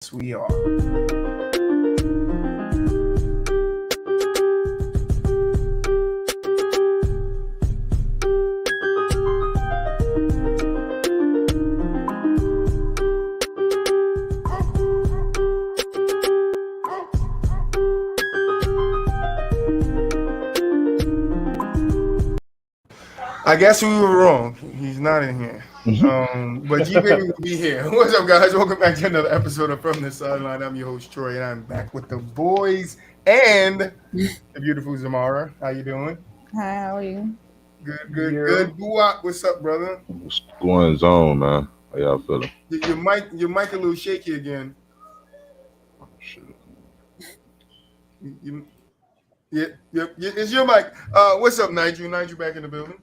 Yes, we are. I guess we were wrong. He's not in here. But Gbaby will be here. What's up, guys? Welcome back to another episode of From the Sideline. I'm your host, Troy, and I'm back with the boys and the beautiful Zamara. How you doing? Hi, how are you? Good. BooWop, what's up, brother? What's going on, man? How y'all feeling? Your mic a little shaky again. Shit. Yep. It's your mic. What's up, Nigel? Nigel back in the building.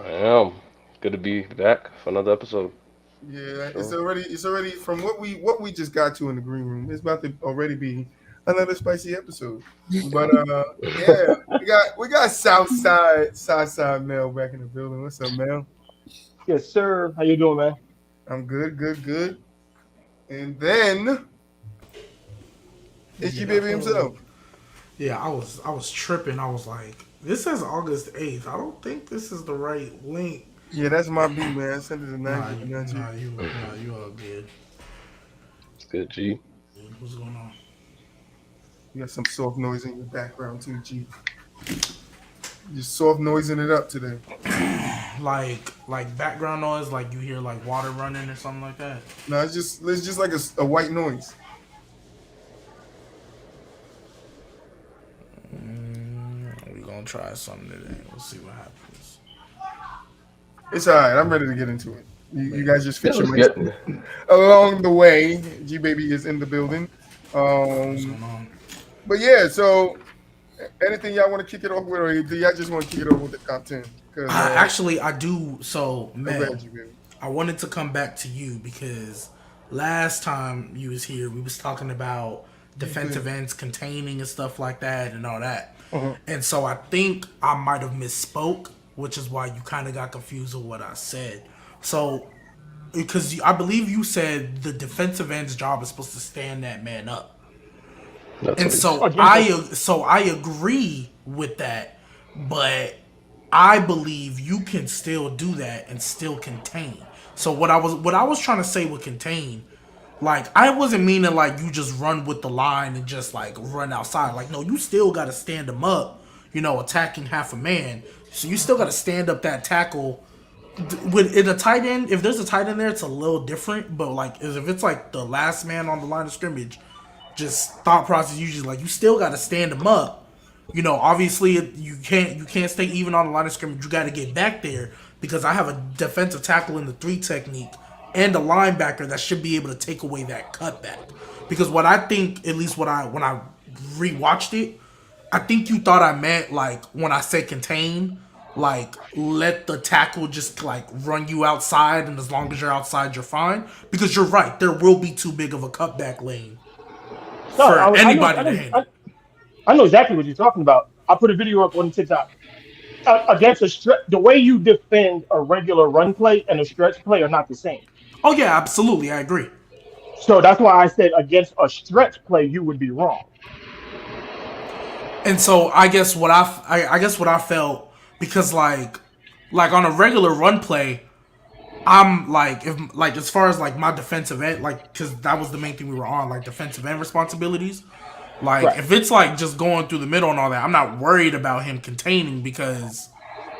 I am. Good to be back for another episode. Yeah, it's already from what we just got to in the green room. It's about to already be another spicy episode. But yeah, we got Southside Mel back in the building. What's up, Mel? Yes, sir. How you doing, man? I'm good. And then it's Gbaby himself. Yeah, I was tripping. I was like, this says August 8th. I don't think this is the right link. Yeah, that's my beat, man. Send it to Nigel. You all good. It's good, G. What's going on? You got some soft noise in your background too, G. You're soft noising it up today. Like background noise, like you hear like water running or something like that. No, it's just like a white noise. We're gonna try something today. We'll see what happens. It's all right. I'm ready to get into it. You guys just fix your Let's mics along the way. Gbaby is in the building. What's going on? But yeah, so anything y'all want to kick it off with, or do y'all just want to kick it off with the top 10? Actually, I do. So, man, go ahead, Gbaby. I wanted to come back to you because last time you was here, we was talking about defensive ends containing and stuff like that and all that. And so I think I might have misspoke, which is why you kind of got confused with what I said. So, because I believe you said the defensive end's job is supposed to stand that man up. And so I agree with that, but I believe you can still do that and still contain. So what I was trying to say with contain, like, I wasn't meaning like you just run with the line and just like run outside. Like, no, you still got to stand them up, attacking half a man. So you still got to stand up that tackle. In a tight end, if there's a tight end there, it's a little different. But like, if it's like the last man on the line of scrimmage, just thought process usually like you still got to stand them up. Obviously you can't stay even on the line of scrimmage. You got to get back there because I have a defensive tackle in the 3 technique and a linebacker that should be able to take away that cutback. Because what I think, at least when I rewatched it, I think you thought I meant like when I said contain, like let the tackle just like run you outside, and as long as you're outside, you're fine. Because you're right, there will be too big of a cutback lane for anybody to handle. I know exactly what you're talking about. I put a video up on TikTok. Against the way you defend a regular run play and a stretch play are not the same. Oh yeah, absolutely, I agree. So that's why I said against a stretch play you would be wrong. And so I guess what I felt, because like on a regular run play, I'm like, if like as far as like my defensive end, like, because that was the main thing we were on, like defensive end responsibilities. Like, right. If it's like just going through the middle and all that, I'm not worried about him containing because,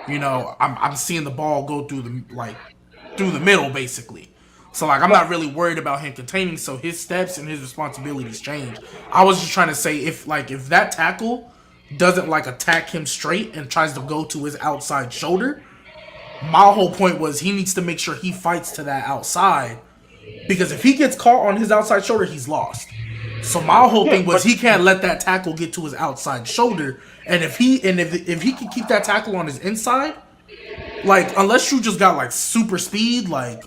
I'm seeing the ball go through the middle basically. So like I'm not really worried about him containing. So his steps and his responsibilities change. I was just trying to say if that tackle doesn't like attack him straight and tries to go to his outside shoulder, my whole point was he needs to make sure he fights to that outside, because if he gets caught on his outside shoulder, he's lost. So my whole thing was he can't let that tackle get to his outside shoulder, and if he can keep that tackle on his inside, like unless you just got like super speed, like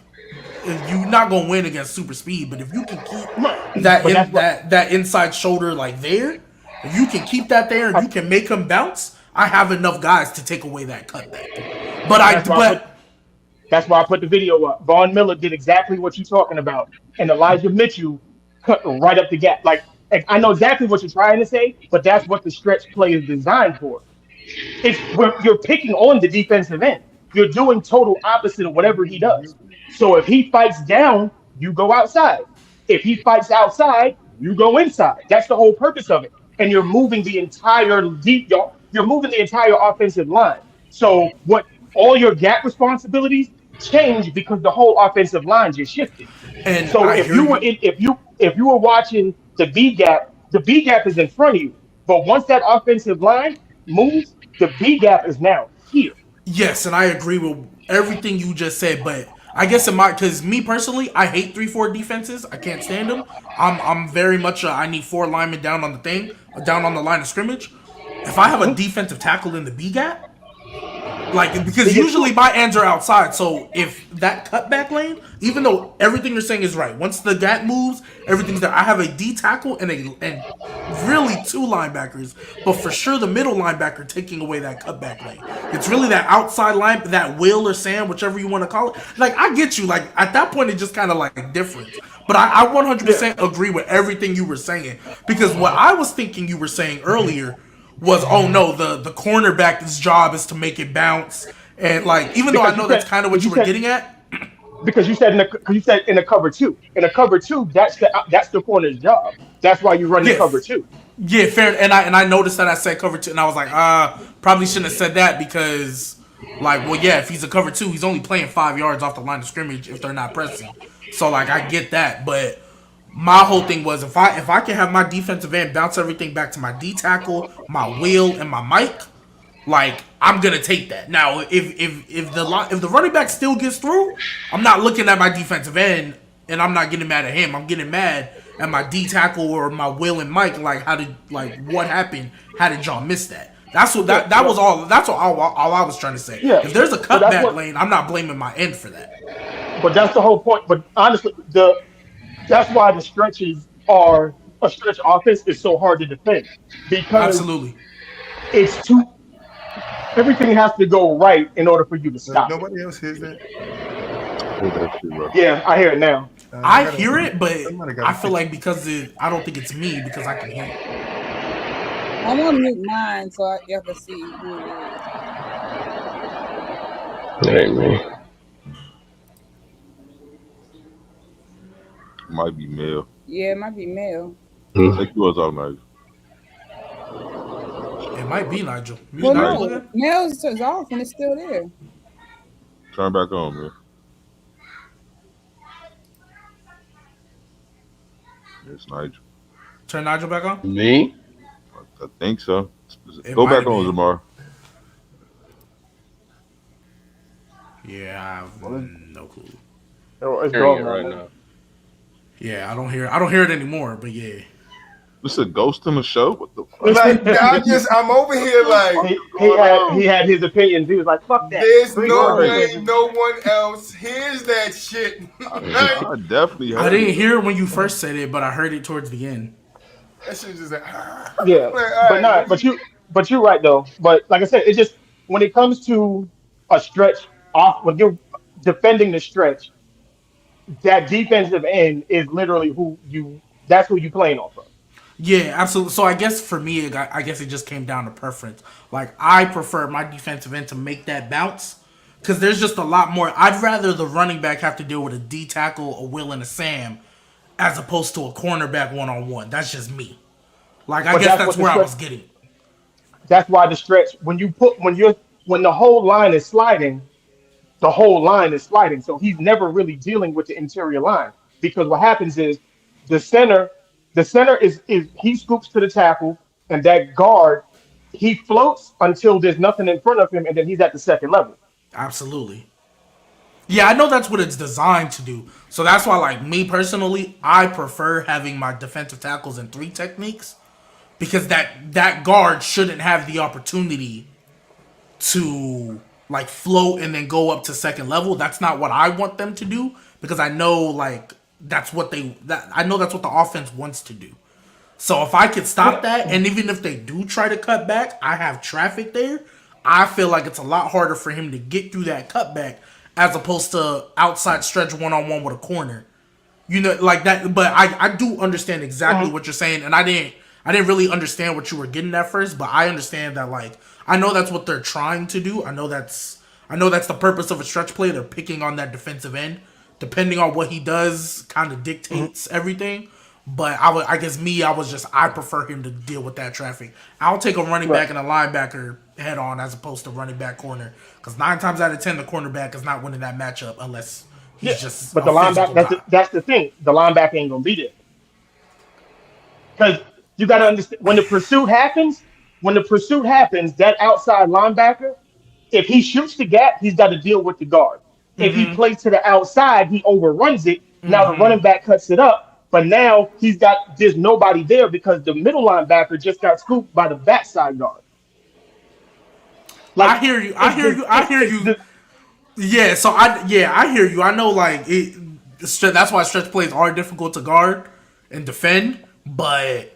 you're not gonna win against super speed. But if you can keep that inside shoulder like there, if you can keep that there and you can make him bounce, I have enough guys to take away that cutback. That's why I put the video up. Vaughn Miller did exactly what you're talking about, and Elijah Mitchell cut right up the gap. Like I know exactly what you're trying to say, but that's what the stretch play is designed for. It's where you're picking on the defensive end. You're doing total opposite of whatever he does. So if he fights down, you go outside. If he fights outside, you go inside. That's the whole purpose of it. And you're moving the entire you're moving the entire offensive line. So what all your gap responsibilities change because the whole offensive line just shifted. And So I if hear you were you. if you were watching the B gap is in front of you. But once that offensive line moves, the B gap is now here. Yes, and I agree with everything you just said, but I guess because me personally, I hate 3-4 defenses. I can't stand them. I'm very much I need 4 linemen down on the down on the line of scrimmage. If I have a defensive tackle in the B gap, like, because usually my ends are outside, so if that cutback lane, even though everything you're saying is right, once the gap moves, everything's there. I have a D tackle and really 2 linebackers, but for sure the middle linebacker taking away that cutback lane. It's really that outside line, that Will or Sam, whichever you want to call it. Like, I get you. Like, at that point, it's just kind of like different. But I 100% agree with everything you were saying, because what I was thinking you were saying earlier was, oh no, the cornerback's job is to make it bounce, and like, even though I know that's kind of what you were getting at, because you said in a cover two. In a cover two, that's the corner's job. That's why you run the cover two. Yeah, fair. And I noticed that I said cover 2, and I was like, probably shouldn't have said that, because, like, well, yeah, if he's a cover 2, he's only playing 5 yards off the line of scrimmage if they're not pressing. So, like, I get that, but my whole thing was, if I can have my defensive end bounce everything back to my D tackle, my Will, and my Mike, like, I'm gonna take that. Now, if the running back still gets through, I'm not looking at my defensive end and I'm not getting mad at him. I'm getting mad at my D tackle or my Will and Mike. Like, what happened? How did y'all miss that? That's what that was all. That's all I was trying to say. Yeah, if there's a cutback lane, I'm not blaming my end for that. But that's the whole point. But honestly, that's why the stretches are a stretch offense is so hard to defend, because Absolutely. it's too everything has to go right in order for you to stop. Nobody else hears that. Yeah, I hear it now. I hear it, but I feel like because I don't think it's me, because I can hear it. I'm gonna mute mine so y'all can see who it is. It ain't me. Might be male. Yeah, it might be male. Take yours off, Nigel. It might be Nigel. Well, Nigel no, male is off and it's still there. Turn back on, man. It's Nigel. Turn Nigel back on? Me? I think so. It Go back might on, be. Zamar. Yeah, I have no clue. It's Hearing it gone right now. now. Yeah, I don't hear it anymore, but yeah. This a ghost in the show? What the fuck? Like, I'm over here like, He had his opinions. He was like, "Fuck that." there's Bring no it on. way no one else hears that shit. I definitely heard I didn't it. hear it when you first said it, but I heard it towards the end. That shit just like, Yeah, like, but not. But you're right though. But like I said, it's just when it comes to a stretch off, when you're defending the stretch, that defensive end is literally that's who you playing off of. Yeah, absolutely. So I guess for me, I guess it just came down to preference. Like, I prefer my defensive end to make that bounce, because there's just a lot more. I'd rather the running back have to deal with a D tackle, a Will, and a Sam, as opposed to a cornerback one-on-one. That's just me. Like, I But guess that's that's what where the I was stretch- getting. That's why the stretch when the whole line is sliding, the whole line is sliding. So he's never really dealing with the interior line, because what happens is the center is he scoops to the tackle, and that guard he floats until there's nothing in front of him, and then he's at the second level. Absolutely. Yeah, I know that's what it's designed to do. So that's why, like, me personally, I prefer having my defensive tackles in 3 techniques, because that guard shouldn't have the opportunity to, like, float and then go up to second level. That's not what I want them to do, because I know, like, I know that's what the offense wants to do. So if I could stop that, and even if they do try to cut back, I have traffic there. I feel like it's a lot harder for him to get through that cutback as opposed to outside stretch one-on-one with a corner. You know, like that. But I do understand exactly what you're saying, and I didn't really understand what you were getting at first. But I understand that, like, I know that's what they're trying to do. I know that's the purpose of a stretch play. They're picking on that defensive end. Depending on what he does, kind of dictates everything. But I prefer him to deal with that traffic. I'll take a running back and a linebacker head on as opposed to running back corner. Because 9 times out of 10, the cornerback is not winning that matchup unless he's just. But the linebacker, that's the thing. The linebacker ain't gonna be there. Because you got to understand, when the pursuit happens, that outside linebacker, if he shoots the gap, he's got to deal with the guard. If he plays to the outside, he overruns it. Now the running back cuts it up. But now there's nobody there because the middle linebacker just got scooped by the backside guard. Like, I hear you. Yeah, so I hear you. I know, like, that's why stretch plays are difficult to guard and defend. But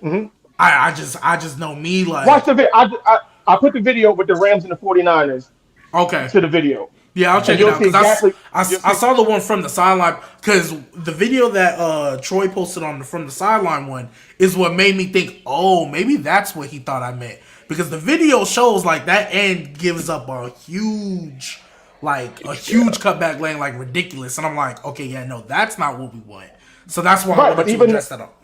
I just know me, like. Watch the video. I put the video with the Rams and the 49ers. Okay. To the video. Yeah, I'll check it out because I saw the one from the sideline because the video that Troy posted on from the sideline one is what made me think, oh, maybe that's what he thought I meant, because the video shows like that end gives up a huge cutback lane, like ridiculous, and I'm like, okay, yeah, no, that's not what we want. So that's why I wanted to address that up.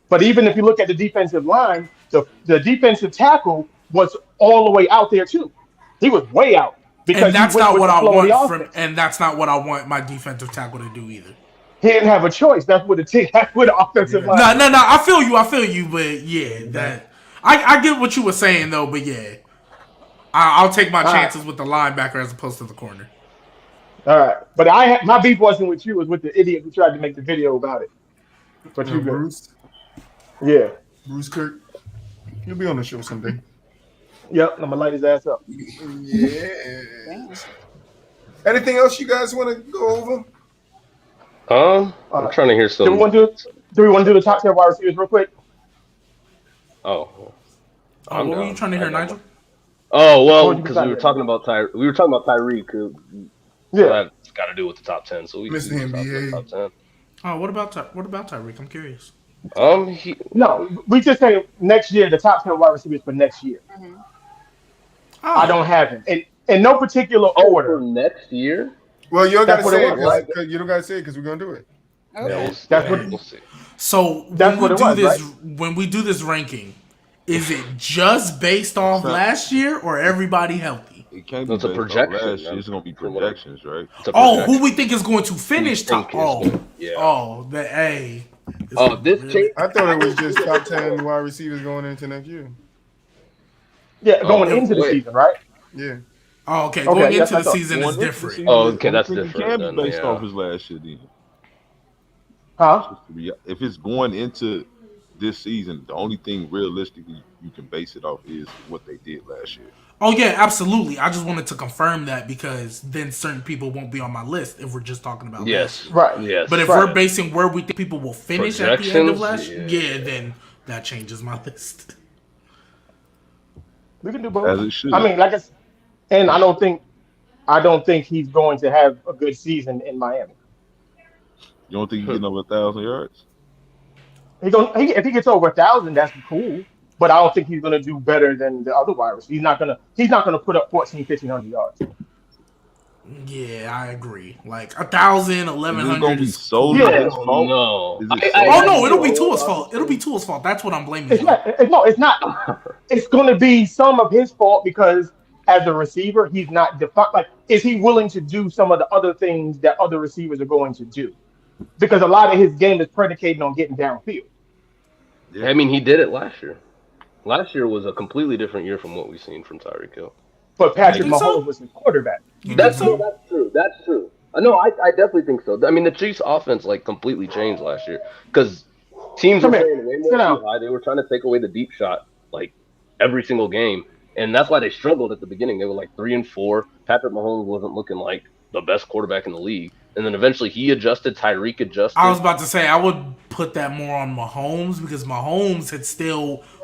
But even if you look at the defensive line, the defensive tackle was all the way out there too. He was way out. And that's not what I want and that's not what I want my defensive tackle to do either. He didn't have a choice. That's what the offensive line. No. I feel you, but yeah, that I get what you were saying though, but yeah. I'll take my chances with the linebacker as opposed to the corner. All right. But my beef wasn't with you, it was with the idiot who tried to make the video about it. But you Bruce? Yeah. Bruce Kirk. He'll be on the show someday. Yep, I'm gonna light his ass up. Yeah. Anything else you guys want to go over? I'm trying to hear some. Do we want to do the top 10 wide receivers real quick? What were you trying to hear, Nigel? Oh well, because we were talking about Tyreek. That's got to do with the top 10. So we Mr. can NBA. top 10. Oh, what about Tyreek? I'm curious. No, we just say next year the top 10 wide receivers for next year. I don't have him in no particular order. For next year? Well, you don't got to say it because you don't got to say it because we're gonna do it. Okay. We'll see. So when we do this ranking, is it just based off last year or everybody healthy? It can't be It's a projection. Last year. It's gonna be projections, right? Who we think is going to finish top? This change. I thought it was just top 10 wide receivers going into next year. Yeah, going into the season, right? Yeah. Oh, okay. Going into the season is different. Okay, that's different. It can be based off his last year, then. Huh? If it's going into this season, the only thing realistically you can base it off is what they did last year. Oh yeah, absolutely. I just wanted to confirm that because then certain people won't be on my list if we're just talking about yes, right, yes. But if we're basing where we think people will finish at the end of last year, then that changes my list. We can do both. As it should. I mean, and I don't think he's going to have a good season in Miami. You don't think he's getting over 1,000 yards? If he gets over 1,000, that's cool. But I don't think he's going to do better than the other wide receivers. He's not going to put up 1,500 yards. Yeah, I agree. Like 1,000, 1,100. It'll be solely his fault. No. It'll be Tua's fault. It'll be Tua's fault. That's what I'm blaming. It's not. It's going to be some of his fault because as a receiver, he's not defined. Like, is he willing to do some of the other things that other receivers are going to do? Because a lot of his game is predicated on getting downfield. Yeah. I mean, he did it last year. Last year was a completely different year from what we've seen from Tyreek Hill. But Patrick Mahomes was his quarterback. That's true. That's true. No, I definitely think so. I mean, the Chiefs' offense completely changed last year because teams were playing way more too high. They were trying to take away the deep shot every single game, and that's why they struggled at the beginning. They were 3-4. Patrick Mahomes wasn't looking like the best quarterback in the league, and then eventually he adjusted. Tyreek adjusted. I was about to say I would put that more on Mahomes because Mahomes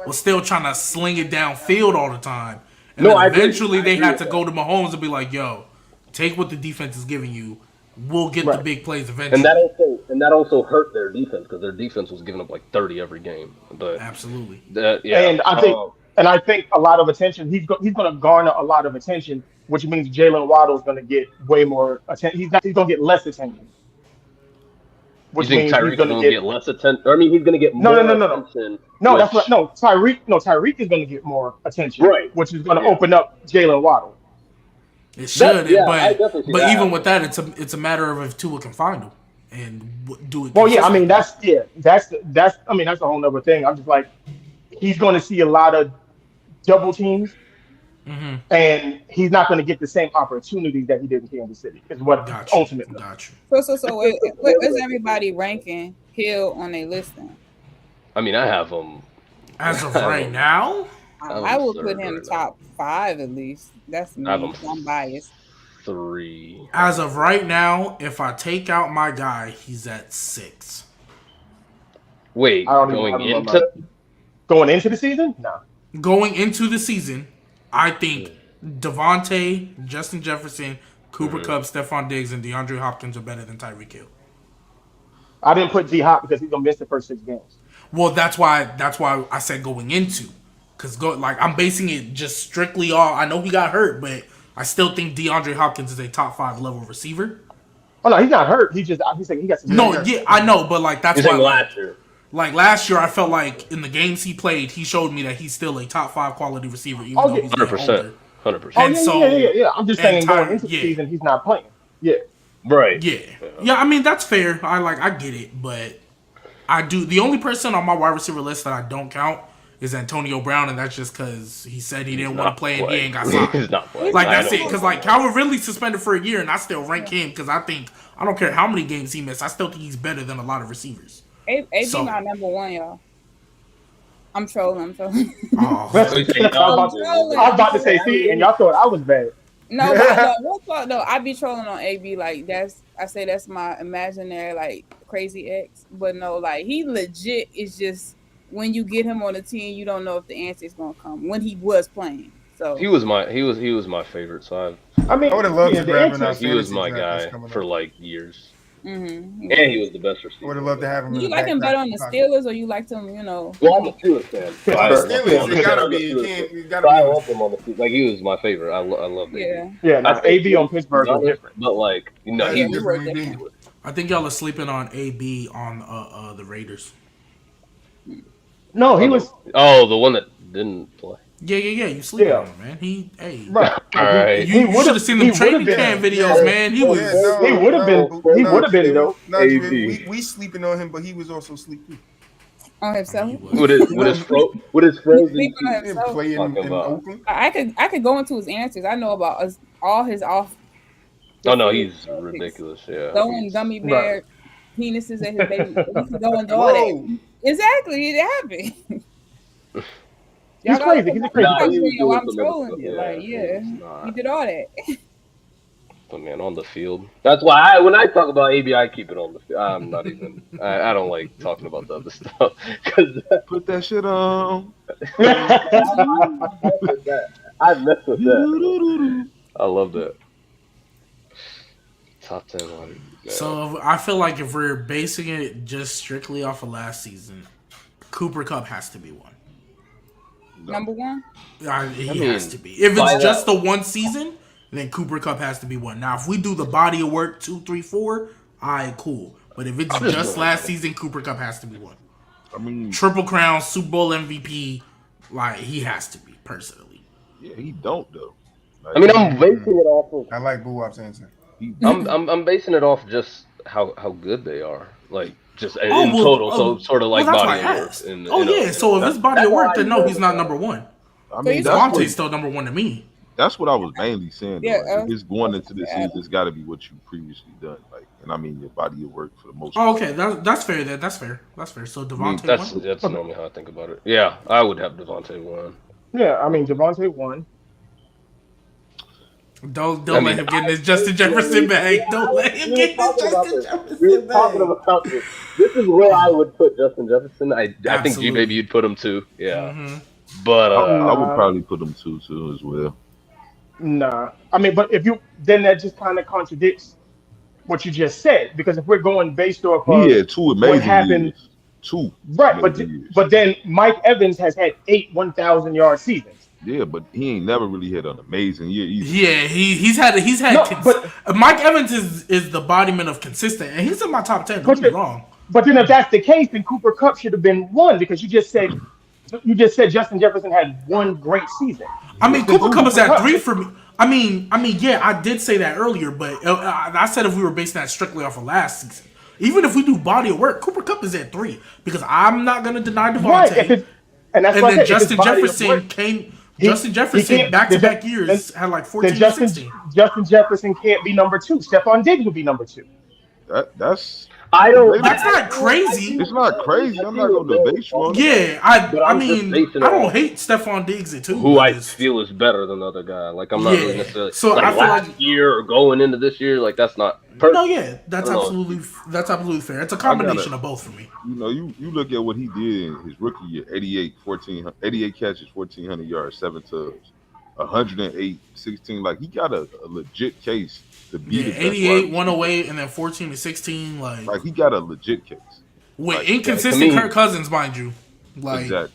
was still trying to sling it downfield all the time. And then eventually they had to go to Mahomes and be like, yo, take what the defense is giving you. We'll get the big plays eventually. and that also hurt their defense because their defense was giving up like 30 every game. But Absolutely. yeah, And I think a lot of attention. He's going to garner a lot of attention, which means Jalen Waddle is going to get way more attention. He's going to get less attention. you Which think means Tyreek he's going to will get less attention? I mean, he's going to get more attention. No, that's what. No, Tyreek is going to get more attention, Right. Which is going to open up Jalen Waddle. It should, I definitely see but that. even with that, it's a matter of if Tua can find him and do it. Well, yeah, I mean consistently. that's a whole nother thing. I'm just like, he's going to see a lot of double teams, and he's not going to get the same opportunities that he did in Kansas City. Is what ultimately. Got you. So where's everybody ranking Hill on their list then? I mean, I have him As of right now, I will put him top 5 at least. That's me. I'm biased. 3. as of right now, if I take out my guy, he's at 6. Wait, I don't even have going into the season? No. Going into the season, I think Devontae, Justin Jefferson, Cooper Kupp, Stephon Diggs, and DeAndre Hopkins are better than Tyreek Hill. I didn't put D Hop because he's gonna miss the first 6 games. Well, that's why I said going into, because I'm basing it just strictly on. I know he got hurt, but I still think DeAndre Hopkins is a top 5 level receiver. Oh no, he's not hurt. He's saying he got some. No, yeah, I know, but that's He's why. last year. Like last year, I felt like in the games he played, he showed me that he's still a top 5 quality receiver, even though he's 100%. 100%. Oh yeah. I'm just saying going into the season, he's not playing. Yeah. Right. Yeah. I mean that's fair. I get it, but I do. The only person on my wide receiver list that I don't count is Antonio Brown, and that's just because he said he didn't want to play and he ain't got signed. He's not playing. That's it. Because Calvin Ridley suspended for a year, and I still rank him because I don't care how many games he missed, I still think he's better than a lot of receivers. AB my number 1, y'all. I'm trolling. Oh. I was about to say, see, and y'all thought I was bad. No, I be trolling on AB. Like I say that's my imaginary crazy ex. But no, he legit is just when you get him on the team, you don't know if the answer is gonna come. When he was playing, so he was my favorite. So I mean, I would have loved to grab him. he was my guy for years. Mm-hmm. And he was the best receiver. Would have loved to have him. You like him better on the Steelers, or you liked him? Well, I'm a Steelers fan. Steelers, it gotta be. You gotta be. I love him on the Steelers. He was my favorite. I loved it. Yeah. AB on Pittsburgh is different. But he was. I think y'all are sleeping on AB on the Raiders. No, he was. Oh, the one that didn't play. Yeah. You sleeping on him, man. Right. All right. You should have seen them training camp videos, man. He would have been. He would have been though. We sleeping on him, but he was also sleeping on himself. With his frozen play in Oakland. I could go into his answers. I know about all his off. Oh no, he's ridiculous. Yeah. Throwing gummy bear penises at his baby. He can go and do all that. Exactly, it happened. He's crazy. He's a crazy. I'm trolling you. He did all that. But man, on the field. That's why when I talk about AB, I keep it on the field. I'm not even. I don't like talking about the other stuff. Put that shit on. I mess with that. I love that. Top 10 one. So I feel like if we're basing it just strictly off of last season, Cooper Kupp has to be one. Number 1? He has to be. If it's just the one season, then Cooper Kupp has to be one. Now, if we do the body of work 2, 3, 4, all right, cool. But if it's just last season, Cooper Kupp has to be one. I mean, Triple Crown, Super Bowl MVP, he has to be personally. Yeah, he don't though. I mean, I'm basing it off of. I like BooWop's answer. I'm basing it off just how good they are. Just in total, so sort of like body of work. So if it's body of work, then no, he's not number 1. I mean, Devontae's still number 1 to me. That's what I was mainly saying. Yeah, if it's going into the season, it's got to be what you previously done. And I mean, your body of work for the most part. Oh, okay, that's fair. That's fair. So Devontae, that's normally how I think about it. Yeah, I would have Devontae 1. Yeah, I mean Devontae 1. Don't let him get in his Justin Jefferson bag. Don't let him get in his Justin Jefferson We were bag. talking about this. This is where I would put Justin Jefferson. I think Gbaby you'd put him too. Yeah. Mm-hmm. But I would probably put him too as well. Nah. I mean, but if you then that just kind of contradicts what you just said, because if we're going based off He of had two what amazing happened, years. Two right? amazing years. But then Mike Evans has had 8 1,000-yard seasons. Yeah, but he ain't never really had an amazing year either. Yeah, he's had Mike Evans is the embodiment of consistent, and he's in my top 10. Don't get me wrong. But then if that's the case, then Cooper Kupp should have been 1, because you just said Justin Jefferson had 1 great season. I mean, Cooper Kupp is at 3 for me. I mean, yeah, I did say that earlier, but I said if we were basing that strictly off of last season, even if we do body of work, Cooper Kupp is at 3 because I'm not going to deny Devontae. Right, and then Justin Jefferson back-to-back years had like 14 and 16. Justin Jefferson can't be number 2. Stephon Diggs would be number 2. That's not crazy. It's not crazy. I'm not going to debate you on it. Yeah, I mean, I don't hate Stephon Diggs at 2. Who I feel is better than the other guy. Like, I'm not really necessarily. So like, I feel last like year or going into this year, like that's not perfect. No, yeah, that's absolutely fair. It's a combination of both for me. You know, you look at what he did in his rookie year: 88 catches, 1,400 yards, 7 tubs, 108, 16. Like he got a legit case to be the best 88, 108, and then 14 to 16. Like he got a legit case with like, inconsistent Kirk Cousins, mind you. Like, exactly.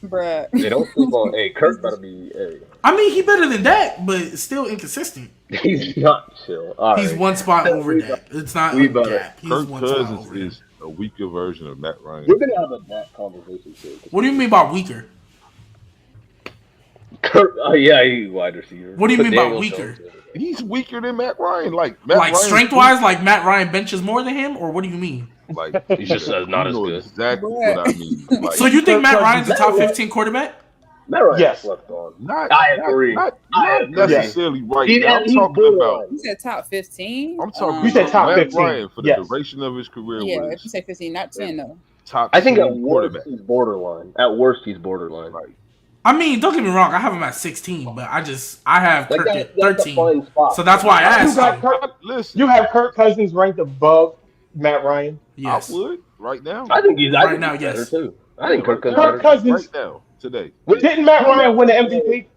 Bruh. They don't sleep on. Hey, Kirk better be. Hey. I mean, he better than that, but still inconsistent. He's not chill. All he's right. one spot over that. It's not a gap. He's Kirk one Cousins spot over is a weaker version of Matt Ryan. We're gonna have a that conversation too. What do you mean by weaker? Kirk, yeah, he's wide receiver. What do you mean by weaker? He's weaker than Matt Ryan. Like strength wise, like Matt Ryan benches more than him, or what do you mean? Like he just says not as good. Exactly what I mean. Like, so you think Matt Ryan's a top 15 quarterback? Matt Ryan yes. Left on. I agree. Not necessarily right now. I'm talking about. You said top 15. I'm talking. You said top Matt 15 Ryan for the duration of his career. Yeah, if you say 15, not 10 though. Top. I think at worst he's borderline. At worst he's borderline. Right. I mean, don't get me wrong. I have him at 16, but I have Kirk at 13. So that's why I asked. You have Kirk Cousins ranked above Matt Ryan. Yes. I would right now. I think he's right now. Yes. Better too. I think Kirk Cousins right now today. Didn't Matt Ryan win the MVP?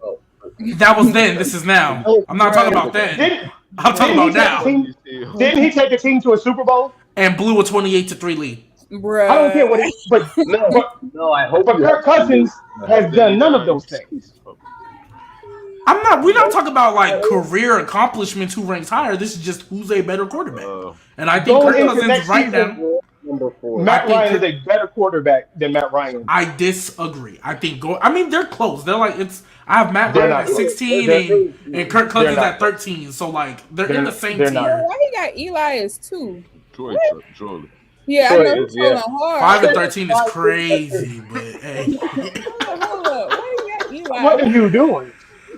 That was then. This is now. I'm not talking about then. I'm talking about now. Didn't he take a team to a Super Bowl and blew a 28-3 lead? Bruh. I don't care what no, I hope. But Kirk Cousins has done none of those things. We're not talking about like career accomplishments. Who ranks higher? This is just who's a better quarterback. And I think Kirk Cousins right now. Matt Ryan is a better quarterback than Matt Ryan. I disagree. I think they're close. They're like I have Matt Ryan at 16 and Kirk Cousins at 13. So like they're in the same tier. Why he got Eli as 2? Troy. Yeah, I know he's going hard. 5 and 13 is crazy, but hey. Hold up. Why you got Eli? What are you doing?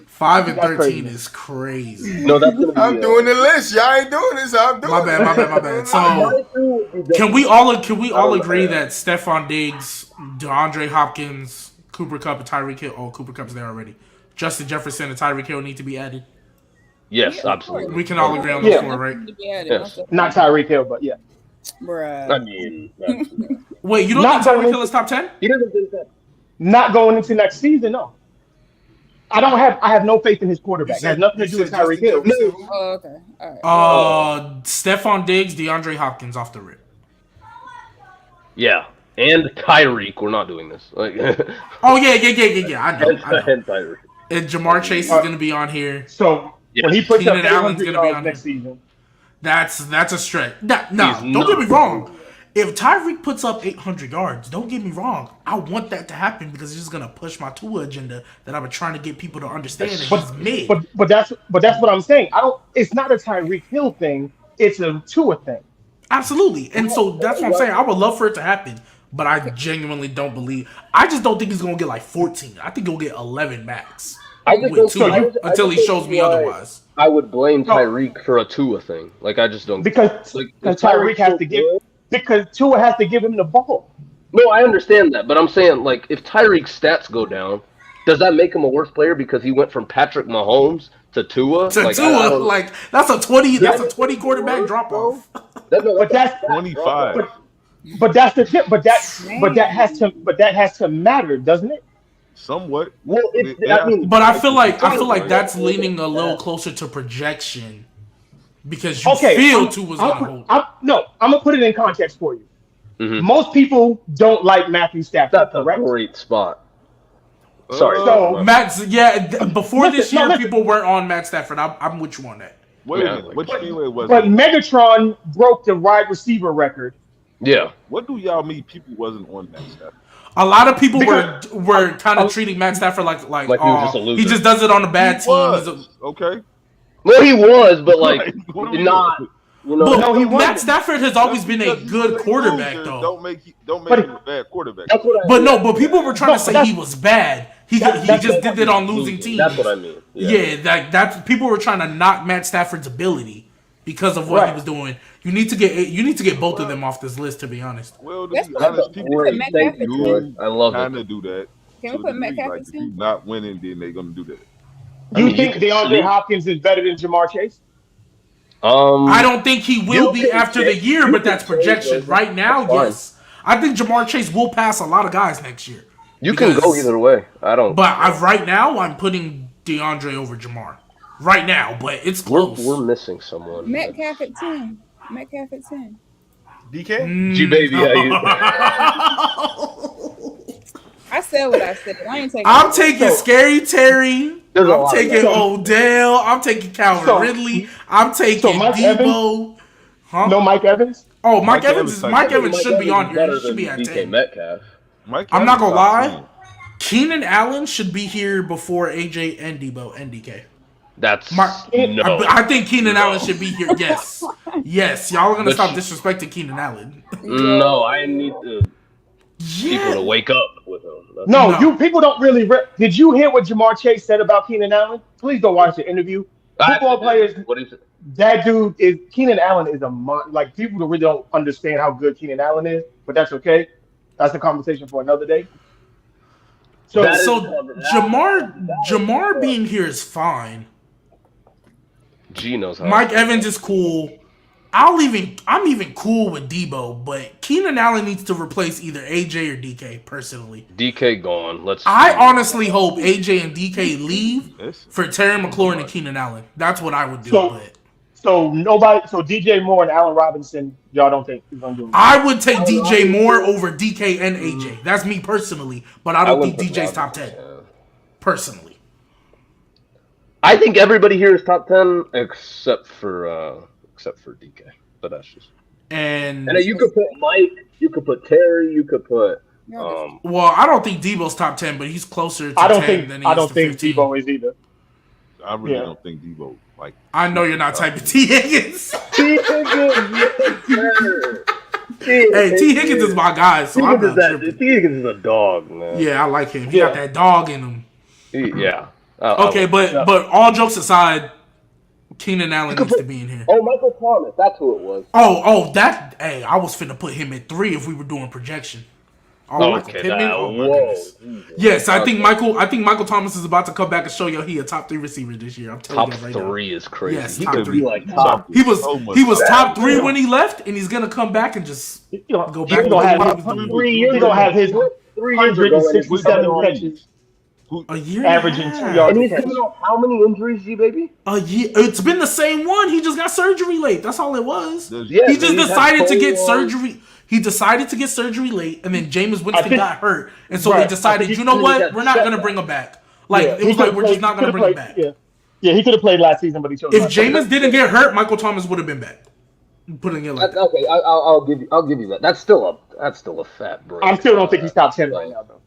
5 and 13 is crazy. No, that's gonna be, I'm doing the list. Y'all ain't doing this. I'm doing My bad. So can we all agree that Stephon Diggs, DeAndre Hopkins, Cooper Kupp, and Tyreek Hill? Oh, Cooper Kupp's there already. Justin Jefferson and Tyreek Hill need to be added. Yes, absolutely. We can all agree on those 4, right? Yes. Not Tyreek Hill, but yeah. Bruh. I mean, wait, you don't think Tyreek Hill is top 10? He doesn't think that. Not going into next season, no. I have no faith in his quarterback. It has nothing to do with Tyreek Hill. Oh, okay. All right. Stephon Diggs, DeAndre Hopkins off the rip. Yeah. And Tyreek, we're not doing this. Like, oh yeah. I know. And Tyreek. And Jamar Chase is going to be on here. So when he puts up Keenan Allen's 800 gonna be yards on next season, that's a stretch. No, don't get me wrong. If Tyreek puts up 800 yards, don't get me wrong. I want that to happen because it's just gonna push my Tua agenda that I've been trying to get people to understand that he's mid. But that's what I'm saying. It's not a Tyreek Hill thing. It's a Tua thing. Absolutely, and so that's what I'm saying. I would love for it to happen, but I genuinely don't believe. I just don't think he's gonna get like 14. I think he'll get 11 max. Until he shows me otherwise. I would blame Tyreek for a Tua thing. Like I just don't because Tyreek has to give. Because Tua has to give him the ball. No, I understand that, but I'm saying, like, if Tyreek's stats go down, does that make him a worse player because he went from Patrick Mahomes to Tua? That's a 20 quarterback drop off. But that's 25. But that's the tip. But that has to matter, doesn't it? Somewhat. Well, but I feel like that's leaning a little closer to projection because you feel Tua was going to hold. No, I'm gonna put it in context for you. Mm-hmm. Most people don't like Matthew Stafford. That's correct? a great spot. Sorry. So before this year, people weren't on Matt Stafford. I'm with you on that. Wait a minute. What you mean it wasn't? But Megatron broke the wide receiver record. Yeah. What do y'all mean people wasn't on Matt Stafford? A lot of people were kind of treating Matt Stafford like he was just a loser. He just does it on a bad team. Okay. Well, he was, but like not. You know, but Matt Stafford has always been a good quarterback, though. Don't make him a bad quarterback. But people were trying to say he was bad. He just did it on losing teams. That's what I mean. Yeah, that's people were trying to knock Matt Stafford's ability because of what he was doing. You need to get both of them off this list, to be honest. Well, to be honest, people I love kind of do that. Can we put Metcalf like, if you're not winning, then they're gonna do that. You think DeAndre Hopkins is better than Jamar Chase? I don't think he will be after the year, but that's projection. Right now, yes. I think Jamar Chase will pass a lot of guys next year. You can go either way. I don't. But right now, I'm putting DeAndre over Jamar. Right now, but it's close. We're missing someone. Metcalf at 10. DK? Gbaby, I said what I said. I'm taking Scary Terry. I'm taking Odell. I'm taking Calvin Ridley. I'm taking Debo. Huh? No Mike Evans? Oh, Mike Evans should be on here. He should be at 10. Metcalf. I'm not gonna lie. Keenan Allen should be here before AJ and Debo and DK. I think Keenan Allen should be here. Yes. Yes. Y'all are going to stop disrespecting Keenan Allen. No, I need people to wake up with him. You people don't really. Did you hear what Jamar Chase said about Keenan Allen? Please go watch the interview. Football players. What is it? That dude is Keenan Allen is like people really don't understand how good Keenan Allen is, but that's okay. That's a conversation for another day. So Jamar being here is fine. G knows how. Mike Evans is cool. I'm even cool with Debo, but Keenan Allen needs to replace either AJ or DK. Personally, DK gone. I honestly hope AJ and DK leave for Terry McLaurin and Keenan Allen. That's what I would do. So DJ Moore and Allen Robinson, y'all don't think he's gonna do it? I would take DJ Moore over DK and AJ. That's me personally, but I don't think DJ's top 10. Personally, I think everybody here is top 10 except for DK. But that's just. And you could put Mike, you could put Terry, you could put. Well, I don't think Debo's top 10, but he's closer to 10 than he is to 15. I don't think Debo is either. I really don't think Debo. Like, I know you're not typing T. Higgins. T. Higgins, hey, T. Higgins is my guy, so I'm not tripping. T. Higgins is a dog, man. Yeah, I like him. He got that dog in him. Yeah. But all jokes aside, Keenan Allen needs to be in here. Oh, Michael Thomas, that's who it was. Hey, I was finna put him at 3 if we were doing projection. Michael Pittman. Oh my goodness. Yes, I think Michael Thomas is about to come back and show you he a top 3 receiver this year. I'm telling you right now. Top 3 is crazy. Yes, he top 3. Like top. He was top 3 when he left, and he's gonna come back and just go back. He's gonna have his 367 catches. A year averaging 2 yards. And he's coming off how many injuries, Gbaby? A year. It's been the same one. He just got surgery late. That's all it was. Yeah, he just decided to get surgery. He decided to get surgery late, and then Jameis Winston got hurt, and so they decided, you know what, we're not gonna bring him back. It was like we're just not gonna bring him back. Yeah, he could have played last season, but he chose. If Jameis didn't get hurt, Michael Thomas would have been back. Putting it like okay, I'll give you that. That's still a fat break. I still don't think he's top 10 right now, though.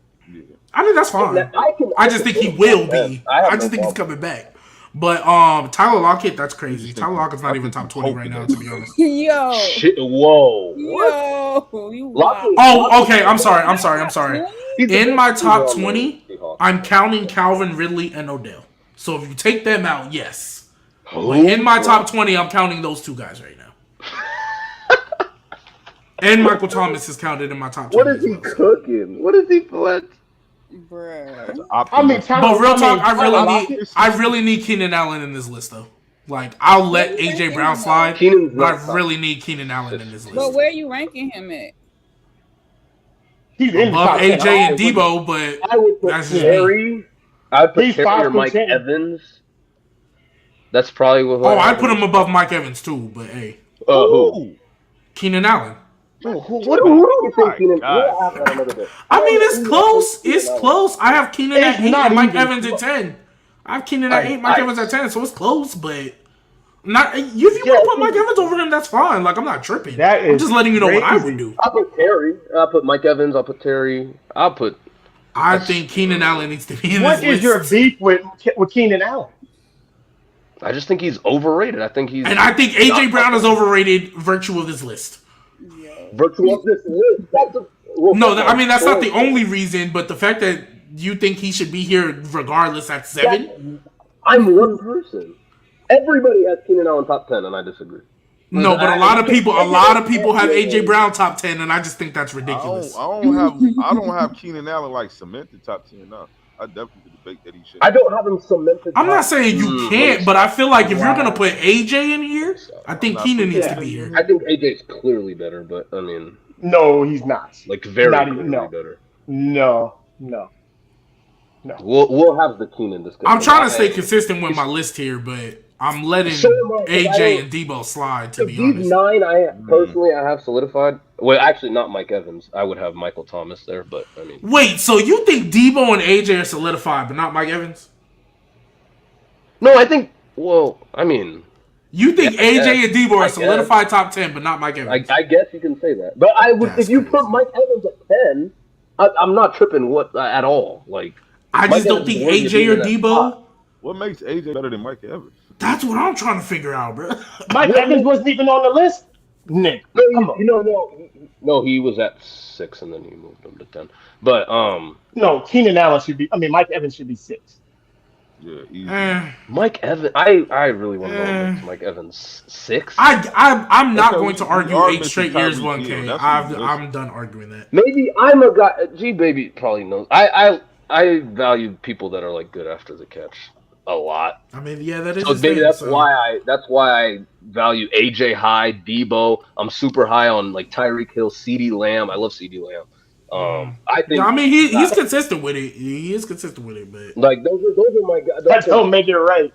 I mean, that's fine. I just think he will be. I just think he's coming back. But Tyler Lockett, that's crazy. Tyler Lockett's not even top 20 right now, to be honest. Yo. Whoa. Oh, okay. I'm sorry. In my top 20, I'm counting Calvin Ridley and Odell. So if you take them out, yes. But in my top 20, I'm counting those 2 guys right now. And Michael Thomas is counted in my top 20. What is he cooking? What is he what? Bruh. But real talk, I really need Keenan Allen in this list though. Like, I'll let AJ Brown slide, but I really need Keenan Allen in this list. But where are you ranking him at? He's above AJ and Debo, but I would put Terry. I'd put Terry or Mike Evans. That's probably what. Oh, I put him above Mike Evans too, but hey. Who? Keenan Allen. Who do you think Keenan? We'll have that another day. I mean, it's close. It's close. I have Keenan at 8 not and Mike even Evans at close. 10. I have Keenan at 8, Mike Evans at 10, so it's close, but not. If you want to put Mike Evans over him, that's fine. Like, I'm not tripping. That I'm is just letting you know what I crazy. would do. I'll put Terry. I'll put Mike Evans. I'll put Terry. I think Keenan Allen needs to be in What this is your list. beef with Keenan Allen? I just think he's overrated. I think And I think AJ Brown is overrated. Virtue of this list. virtual of this list. No, I mean that's not the only reason, but the fact that you think he should be here regardless at 7. I'm one person. Everybody has Keenan Allen top 10, and I disagree. No, but a lot of people have AJ Brown top 10, and I just think that's ridiculous. I don't have Keenan Allen like cemented top 10 now. I definitely debate that he should. I don't have him cemented. I'm not saying you can't, but I feel like if you're gonna put AJ in here, I think Keenan needs to be here. I think AJ's clearly better, but I mean, No, he's not. like very Not clearly even- no. better. No. We'll have the Keenan discussion. I'm trying to stay consistent with my list here, but I'm letting AJ and Debo slide, to be These honest. 9, I have solidified. Well, actually, not Mike Evans. I would have Michael Thomas there, but I mean, Wait, so you think Debo and AJ are solidified, but not Mike Evans? no, I think. Well, I mean, You think AJ and Debo I are guess. solidified top 10, but not Mike Evans? I guess you can say that. But I would, That's if you crazy. put Mike Evans at 10, I'm not tripping at all. Like, I Mike just don't Evans think worthy of AJ or being in that Debo. top. What makes AJ better than Mike Evans? That's what I'm trying to figure out, bro. Mike Evans wasn't even on the list. Nick, come on. No, he was at 6 and then he moved him to 10. But No, Keenan Allen should be. I mean, Mike Evans should be 6. Yeah, easy. Mike Evans, I really want to know if Mike Evans 6. I'm not Okay, going to we argue are 8 missing straight years Tyreek 1K. Hill. That's what we're I'm done arguing that. Maybe I'm a guy. Gbaby probably knows. I value people that are like good after the catch a lot. I mean, yeah, that is. So his maybe thing, that's so. why I value AJ high, Debo. I'm super high on like Tyreek Hill, CeeDee Lamb. I love CeeDee Lamb. I think. I mean, he's consistent with it. He is consistent with it, but like those are my guys. That don't make it right.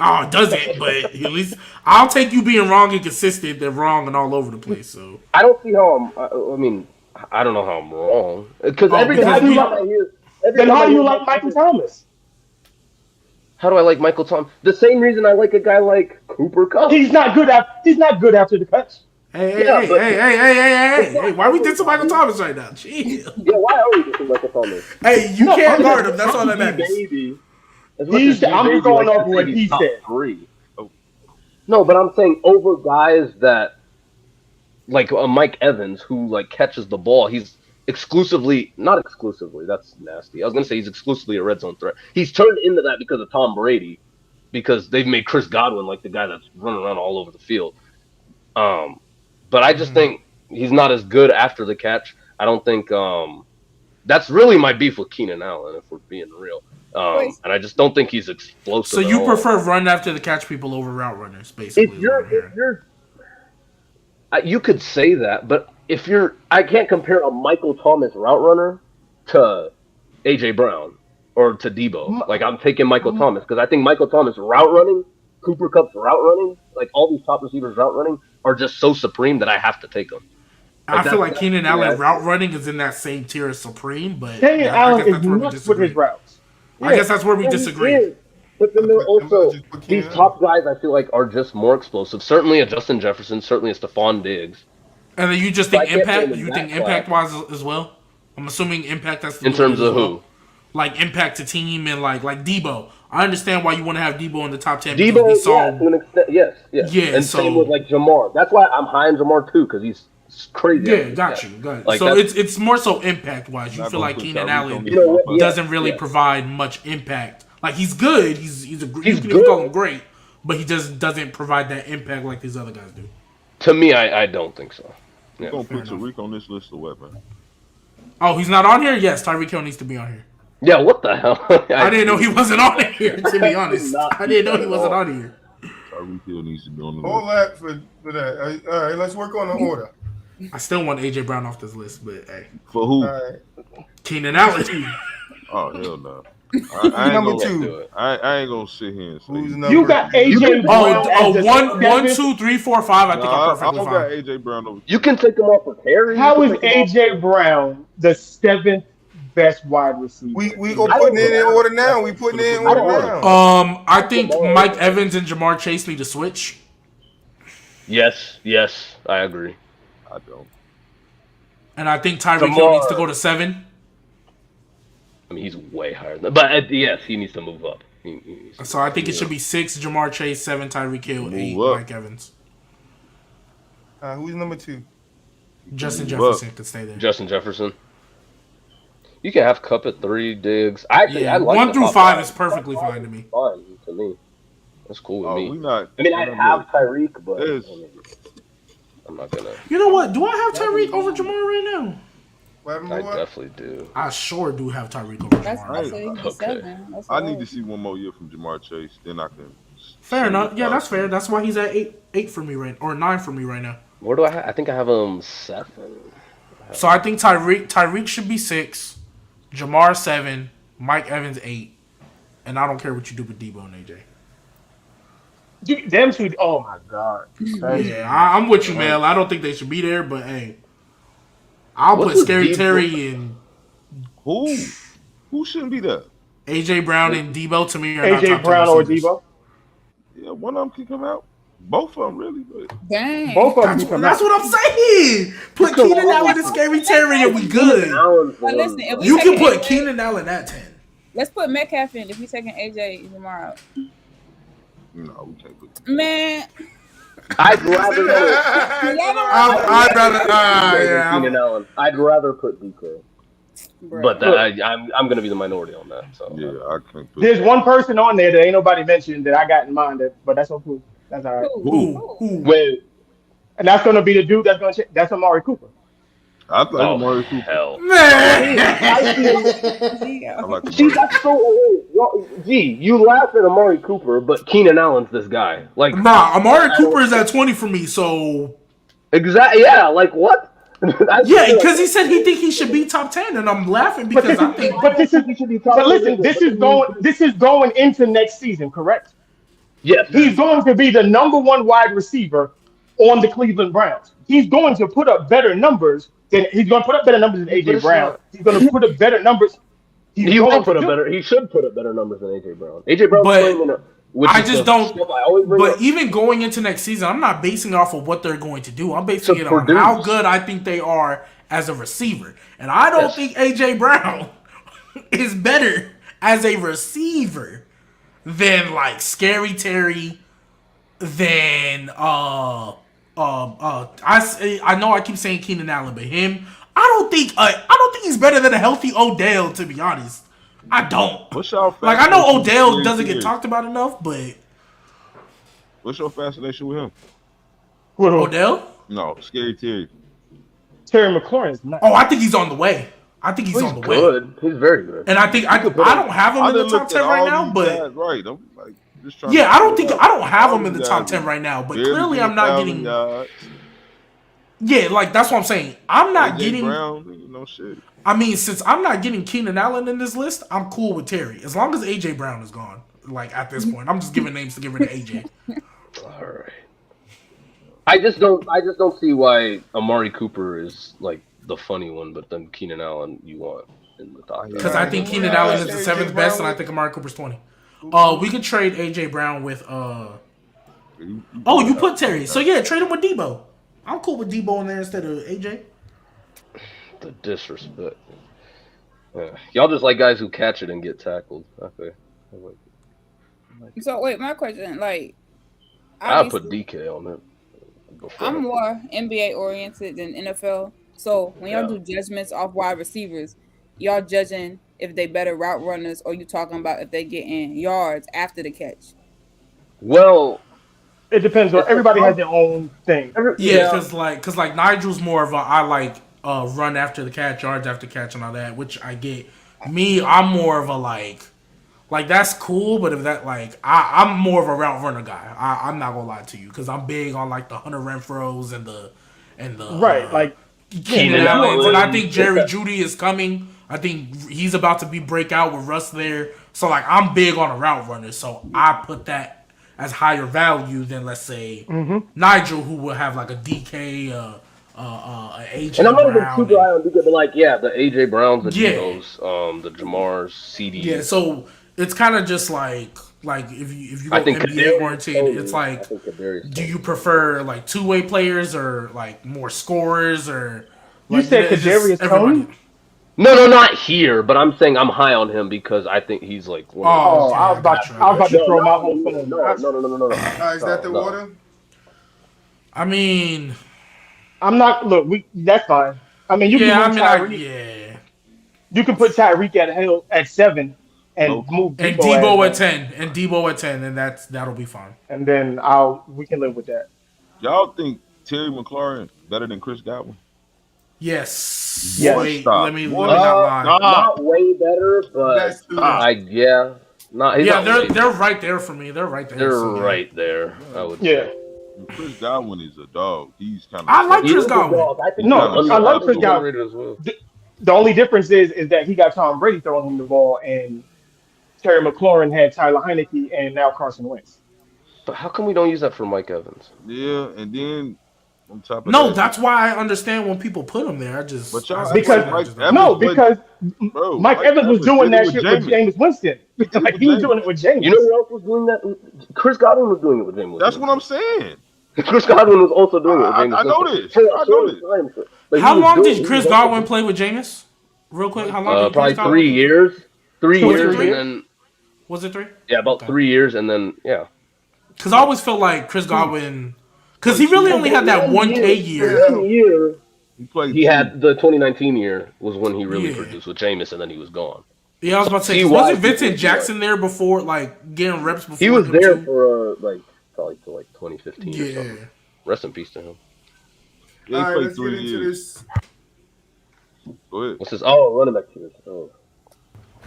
oh, it doesn't. But at least I'll take you being wrong and consistent than wrong and all over the place. So I don't see how I mean, I don't know how I'm wrong because every because time we- I hear. Then how do you like Michael Thomas? How do I like Michael Thomas? The same reason I like a guy like Cooper Kupp. He's not good after the catch. Hey! Why we did to Michael Thomas right now? Chill. Yeah, why are we doing Michael Thomas? Hey, you can't guard him. That's all that matters. Baby. I'm just going off what he said. 3. No, but I'm saying over guys that like Mike Evans who like catches the ball. He's not exclusively. That's nasty. I was gonna say he's exclusively a red zone threat. He's turned into that because of Tom Brady, because they've made Chris Godwin like the guy that's running around all over the field. But I just think he's not as good after the catch. I don't think that's really my beef with Keenan Allen, if we're being real. And I just don't think he's explosive. So you prefer run after the catch people over route runners, basically. You could say that, but I can't compare a Michael Thomas route runner to AJ Brown or to Debo. Like I'm taking Michael Thomas because I think Michael Thomas route running, Cooper Kupp's route running, like all these top receivers route running are just so supreme that I have to take them. I feel like Keenan Allen route running is in that same tier as supreme, but Keenan I Allen guess is that's where we nuts with disagree. his routes. I guess that's where we disagree. But then there are also these top guys I feel like are just more explosive. Certainly a Justin Jefferson, certainly a Stephon Diggs. And then you just think I can't impact? put him in You that think impact wise as well? I'm assuming impact that's In terms of who? Like impact to team and like Debo. I understand why you want to have Debo in the top 10. Debo, because we saw, to an extent, yes. Yeah, and so- same with like Jamar. That's why I'm high on Jamar too, because he's crazy. Yeah, got you. Like, so that's- it's more so impact wise. You Not feel gonna like put Keenan Tyreek Allen on You know what? doesn't really Yeah. provide much impact. Like he's good. He's you can even good. call him great, but he just doesn't provide that impact like these other guys do. To me, I don't think so. You Yeah. gonna put Tariq on this list or what, man? Oh, he's not on here? Yes, Tyreek Hill needs to be on here. Yeah, what the hell? I didn't know he wasn't on here, to be honest. I didn't know he wasn't on here. Tyreek Hill needs to be on the All list. that for that. All right, let's work on the order. I still want AJ Brown off this list, but hey. For who? All right. Keenan Allen. Oh hell no. I ain't number gonna two? do it. I ain't gonna sit here and say Who's you- number? You got AJ Brown as the one, seventh. 2, 3, 4, 5. I think I'm I perfectly don't fine. got AJ Brown over. You can take him off for Terry. How You is can take him off AJ Brown the seventh best wide receiver? We go I putting don't it in know. order now. We putting it in I order don't now. I think Mike Evans and Jamar Chase need to switch. Yes, I agree. I don't. And I think Tyreek Hill needs to go to 7. I mean, he's way higher than. But yes, he needs to move up. He needs to So I think it should be 6 Jamar Chase, 7 Tyreek Hill, Move 8 up. Mike Evans. Who's number 2? Justin Move up. Jefferson could stay there. Justin Jefferson. You can have Cup at 3, Diggs. I Yeah, like 1 the through top 5 five. is perfectly Top five fine to me. is Fine to me. That's cool with We me. not. I mean, I'd have Tyreek, but Yes. I'm not gonna. You know what? Do I have Tyreek over Jamar right now? I definitely do. I sure do have Tyreek over That's Jamar. I Right. say Okay. 7. That's I what need to see one more year from Jamar Chase. Then I can. Fair say enough. what Yeah, I that's think. fair. That's why he's at 8 for me right, or 9 for me right now. Where do I have? I think I have him 7. So I think Tyreek should be 6, Jamar 7, Mike Evans 8, and I don't care what you do with Debo and AJ. Them two. Oh my God. Yeah, I'm with you, man. I don't think they should be there, but hey, I'll What's put with Scary Debo? Terry and Who shouldn't be there? AJ Brown and Debo to me are not AJ top 10 Brown or receivers. Debo. Yeah, one of them can come out. Both of them really, but Dang. Both of them can come That's out. what I'm saying. Put Keenan Allen and Scary Terry and we good. But listen, if we You can taking put AJ Keenan Allen at 10. Let's put Metcalf in if we taking AJ Jamar out. no, we can't put. Man, I'd rather go. I'd rather. Keenan Allen. I'd rather put DK. bro. But I'm going to be the minority on that. So Yeah, I can't put. There's one person on there that ain't nobody mentioned that I got in mind, but that's okay. That's all right. Who? Wait. And that's going to be the dude that's going to. That's Amari Cooper. I like Amari Cooper. Hell. Man. I like Gee, Amari. that's so old. Gee, you laugh at Amari Cooper, but Keenan Allen's this guy. Like, Nah, Amari Cooper is at 20 for me, so exactly. Yeah, like what? yeah, because he said he think he should be top 10, and I'm laughing because I think. But listen, this is going into next season, correct? Yes. He's going to be the number 1 wide receiver on the Cleveland Browns. He's going to put up better numbers than AJ Brown. He's going to put up better numbers. He should put up better numbers than AJ Brown. AJ Brown But playing in a. I just don't. But But even going into next season, I'm not basing it off of what they're going to do. I'm basing To it on produce. how good I think they are as a receiver. And I don't think AJ Brown is better as a receiver than like Scary Terry, than I know I keep saying Keenan Allen, but him, I don't think he's better than a healthy Odell, to be honest. I don't. What's your Like, I know fascination Odell with doesn't Terry? get talked about enough, but What's your fascination with him? Odell? No, Scary Terry. Terry McLaurin is not. Oh, I think he's on the way. I think he's on the way. good. He's very good. And I think I don't have him in the done top looked 10 at right all now, these but guys, right. I'm like just trying. yeah, to I don't figure think out I don't have all him in these the top guys 10 right now, but barely clearly I'm getting not 1,000 getting. yards. Yeah, like that's what I'm saying. I'm not AJ getting. Brown, no shit. I mean, since I'm not getting Keenan Allen in this list, I'm cool with Terry as long as AJ Brown is gone. Like at this point, I'm just giving names to get rid of AJ. All right. I just don't see why Amari Cooper is like the funny one, but then Keenan Allen you want in the top. Because I think Keenan Allen is the 7th best, and I think Amari Cooper's 20. We could trade AJ Brown with Oh, you put Terry. So yeah, trade him with Debo. I'm cool with Debo in there instead of AJ. The disrespect. Yeah. Y'all just like guys who catch it and get tackled. Okay. So wait, my question, like, I'll put DK on it. I'm more NBA oriented than NFL. So when y'all do judgments off wide receivers, y'all judging if they better route runners, or you talking about if they get in yards after the catch? Well, It depends on everybody has their own thing. Yeah, because like Nigel's more of a I like run after the catch, yards after catch, and all that, which I get. Me, I'm more of a like that's cool, but if that like I'm more of a route runner guy. I'm not gonna lie to you because I'm big on like the Hunter Renfros and the Right, like Keenan Allen, and I think Jerry Jeudy is coming. I think he's about to be breakout with Russ there. So like I'm big on a route runner, so I put that as higher value than let's say Nigel, who will have like a DK, AJ And I'm not even Brown. super high on DK, but like, yeah, the AJ Browns, the Yeah. Deos, the Jamars, CDs. Yeah, so it's kind of just like if you go I think NBA oriented, Kadarius it's Toney. like, I think Kadarius do Toney. you prefer like two-way players or like more scorers or? You Like, said it's just Kadarius everybody- Toney? No, not here, but I'm saying I'm high on him because I think he's like one of Oh, Oh, okay, I was about gotcha. to throw my whole no, phone. no. Is that the water? I mean, I'm not. Look, that's fine. I mean, you yeah, can move Tyreek. yeah. You can put Tyreek at 7 and Okay. move And Debo Debo at at 10, and that'll be fine. and then we can live with that. Y'all think Terry McLaurin better than Chris Godwin? Yes. Yes. Wait, Stop. let me What? not lie. Not way better, but That's true. not. He's Yeah, not way they're right there for me. They're right there. They're So, yeah. right there. I would Yeah. say. Chris Godwin is a dog. He's kind of. I like He Chris is a Godwin. dog. I think No, he's I love Chris Godwin. underrated as well. The only difference is that he got Tom Brady throwing him the ball, and Terry McLaurin had Tyler Heineke, and now Carson Wentz. But how come we don't use that for Mike Evans? Yeah, and then on top of No, that, that's why I understand when people put him there. I just But y'all Because- act like just- Evans No, played- because bro, Mike Evans was doing did it that with shit with Jameis Winston. it Like with he was Jameis. doing it with Jameis. You know who else was doing that? Chris Godwin was doing it with James. That's what I'm saying. Chris Godwin was also doing it with James. I know this. For I know this. time, but he How was long doing- did he Chris was Godwin also- play with Jameis? Real quick, how long? Did Probably Chris Godwin- 3 years. 3 Was it years, 3? and then Was it 3? yeah, about Okay. 3 years, and then yeah. Because I always felt like Chris Godwin, because he really only had that 1K year. 1 year. He played. He had the 2019 year was when he really Yeah. produced with Jameis, and then he was gone. Yeah, I was about to say, He 'cause was- wasn't Vincent Jackson there before, like getting reps before? He was him there too? for probably till like 2015 or Yeah. something. Rest in peace to him. Yeah, All he right, played let's get 3 into years. this. Go ahead. What's this? Oh, running back tiers. Oh.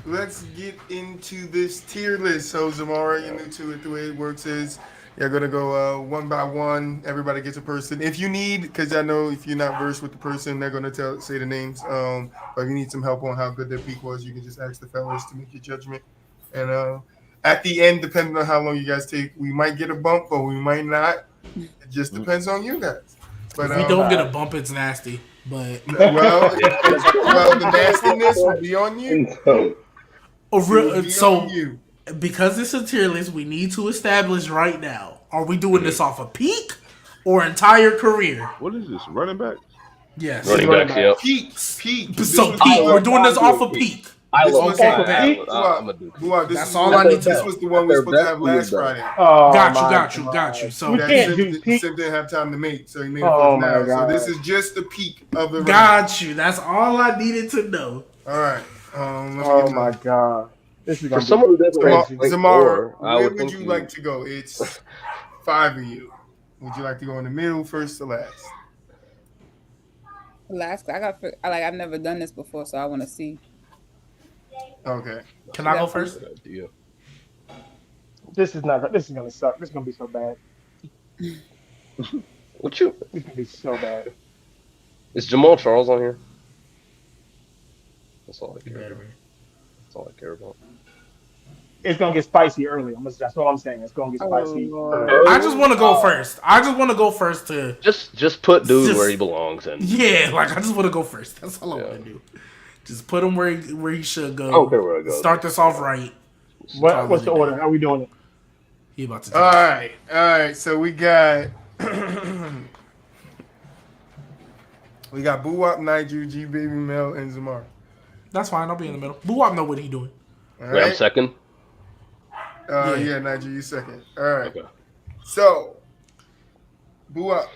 Let's get into this tier list. So Zamara, you're new to it. The way it works is you're gonna go one by one. Everybody gets a person. If you need, because I know if you're not versed with the person, they're gonna say the names. But if you need some help on how good their peak was, you can just ask the fellas to make your judgment. And at the end, depending on how long you guys take, we might get a bump or we might not. It just depends on you guys. But If we don't get a bump, it's nasty. But well, the nastiness will be on you. It will be so on you. because it's a tier list, we need to establish right now: are we doing this off a peak or entire career? What is this? Running back? Yes. Running backs, yeah. Peak. So was peak. the We're doing this off a peak. peak. I This love was that. that. Peak. I'm gonna do. Wow, That's all I need to This know. was the one we were supposed to have last That's Friday. Oh, Got my you. God. So We That can't Sim, do peak. Sim didn't have time to make, so he made it Oh, for my now. So God. this is just the peak of the round. got you. That's all I needed to know. All right. Oh my God. This is For gonna be someone who doesn't crazy. like Zamara, I where would would think you like to go? It's 5 of you. Would you like to go in the middle, first, or last? Last, I've never done this before, so I want to see. Okay. Can I go first? Good idea. This is gonna suck. This is gonna be so bad. What you? This is gonna be so bad. Is Jamal Charles on here? That's all I care about. That's all I care about. It's gonna get spicy early. That's all I'm saying. It's gonna get spicy. Lord. early. I just want to go first. I just want to go first to Just put dude Just- where he belongs, and yeah. Like I just want to go first. That's all I Yeah. want to do. Just put him where he should go. I don't care where I go. Start this off right. What's the order? How we doing it? He about to. All right. So we got BooWop, Nigel, Gbaby, Mel, and Zamar. That's fine. I'll be in the middle. BooWop know what he doing. All Wait, I'm right. second. Yeah, Nigel, you second. All right. Okay. So, BooWop,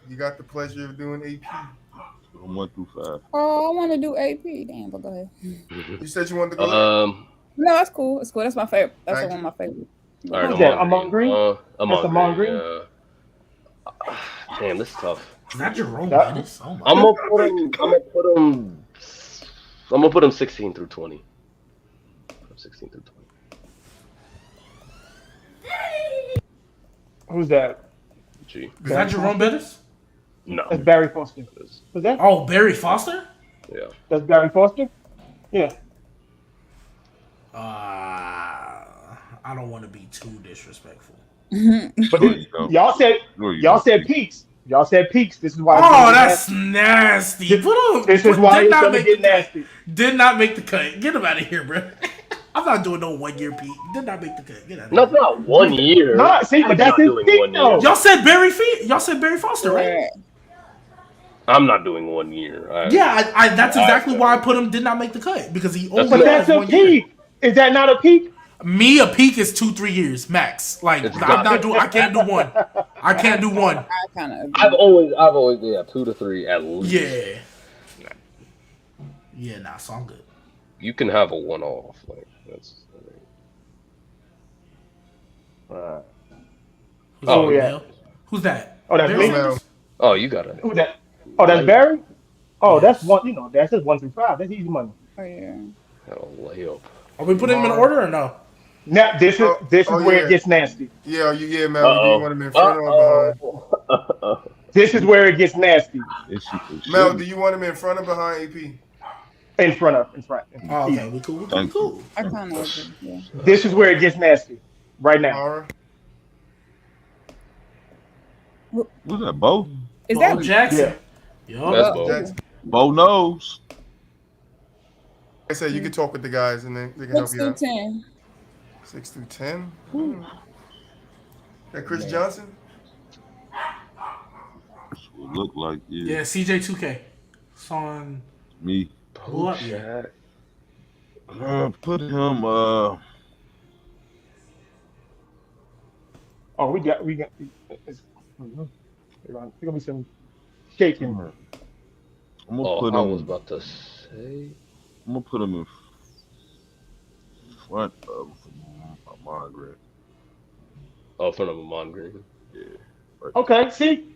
you got the pleasure of doing AP. From 1 through 5. Oh, I want to do AP. Damn, but go ahead. You said you wanted to go. No, that's cool. It's cool. That's my favorite. That's Thank one of my favorites. All right, Who's that? Amon Green? Amon That's Amon Green? Damn, this is tough. Is that Jerome That- Bettis? Oh my. I'm gonna put him 16 through 20. 16 through 20. Who's that? Gee, Is that Jerome Bettis? no. That's Barry Foster. Who's that? Oh, Barry Foster. Yeah. That's Barry Foster? Yeah. I don't want to be too disrespectful. But No, you don't. y'all said No, you y'all don't. said peaks. Y'all said peaks. This is why. Oh, that's nasty. This is why did it's not gonna make get the cut. nasty. Did not make the cut. Get him out of here, bro. I'm not doing no 1 year peak. Did not make the cut. Get out of No, here. it's not 1 year. No, see, but I'm that's not his doing peak 1 year. though. Y'all said Barry Foster, right? I'm not doing 1 year. Yeah, that's exactly why I put him. Did not make the cut because he only But that's has a 1 year. peak. Is that not a peak? Me, a peak is 2-3 years max. Like It's I'm not doing. I can't do one. I can't do one. I kind of. I've always 2 to 3 at least. Yeah. Yeah, nah. So I'm good. You can have a one-off. Like that's. Who's Oh, that, yeah. Mel? Who's that? Oh, that's Barry me? Sanders? Oh, you got it. Who that? Oh, that's Barry. Oh, Yes. that's one. You know, that's just 1 through 5. That's easy money. Oh yeah. Got a layup. Are we putting him in order or no? Now this is where yeah. it gets nasty. Yeah, Mel. Do you want him in front or behind? This is where it gets nasty. Mel, do you want him in front or behind AP? In front. Oh, okay, we cool. I kind of agree. Yeah. This is where it gets nasty. Right now. Mara? What's that, Bo? Is Bo that Jackson? That's Yup. Bo. Jackson. Bo knows. I said you can talk with the guys and they can help 6 you through out. 10? 6 through 10. That Chris Johnson? That's what it look like. Yeah, CJ2K. It's on. Me. BooWop, yeah. Put him. Oh, we got. There's gonna be some shaking. I'm gonna Oh, put I him. was about to say. I'm gonna put him in front of Margaret. Oh, in front of Amon Green. Okay, see.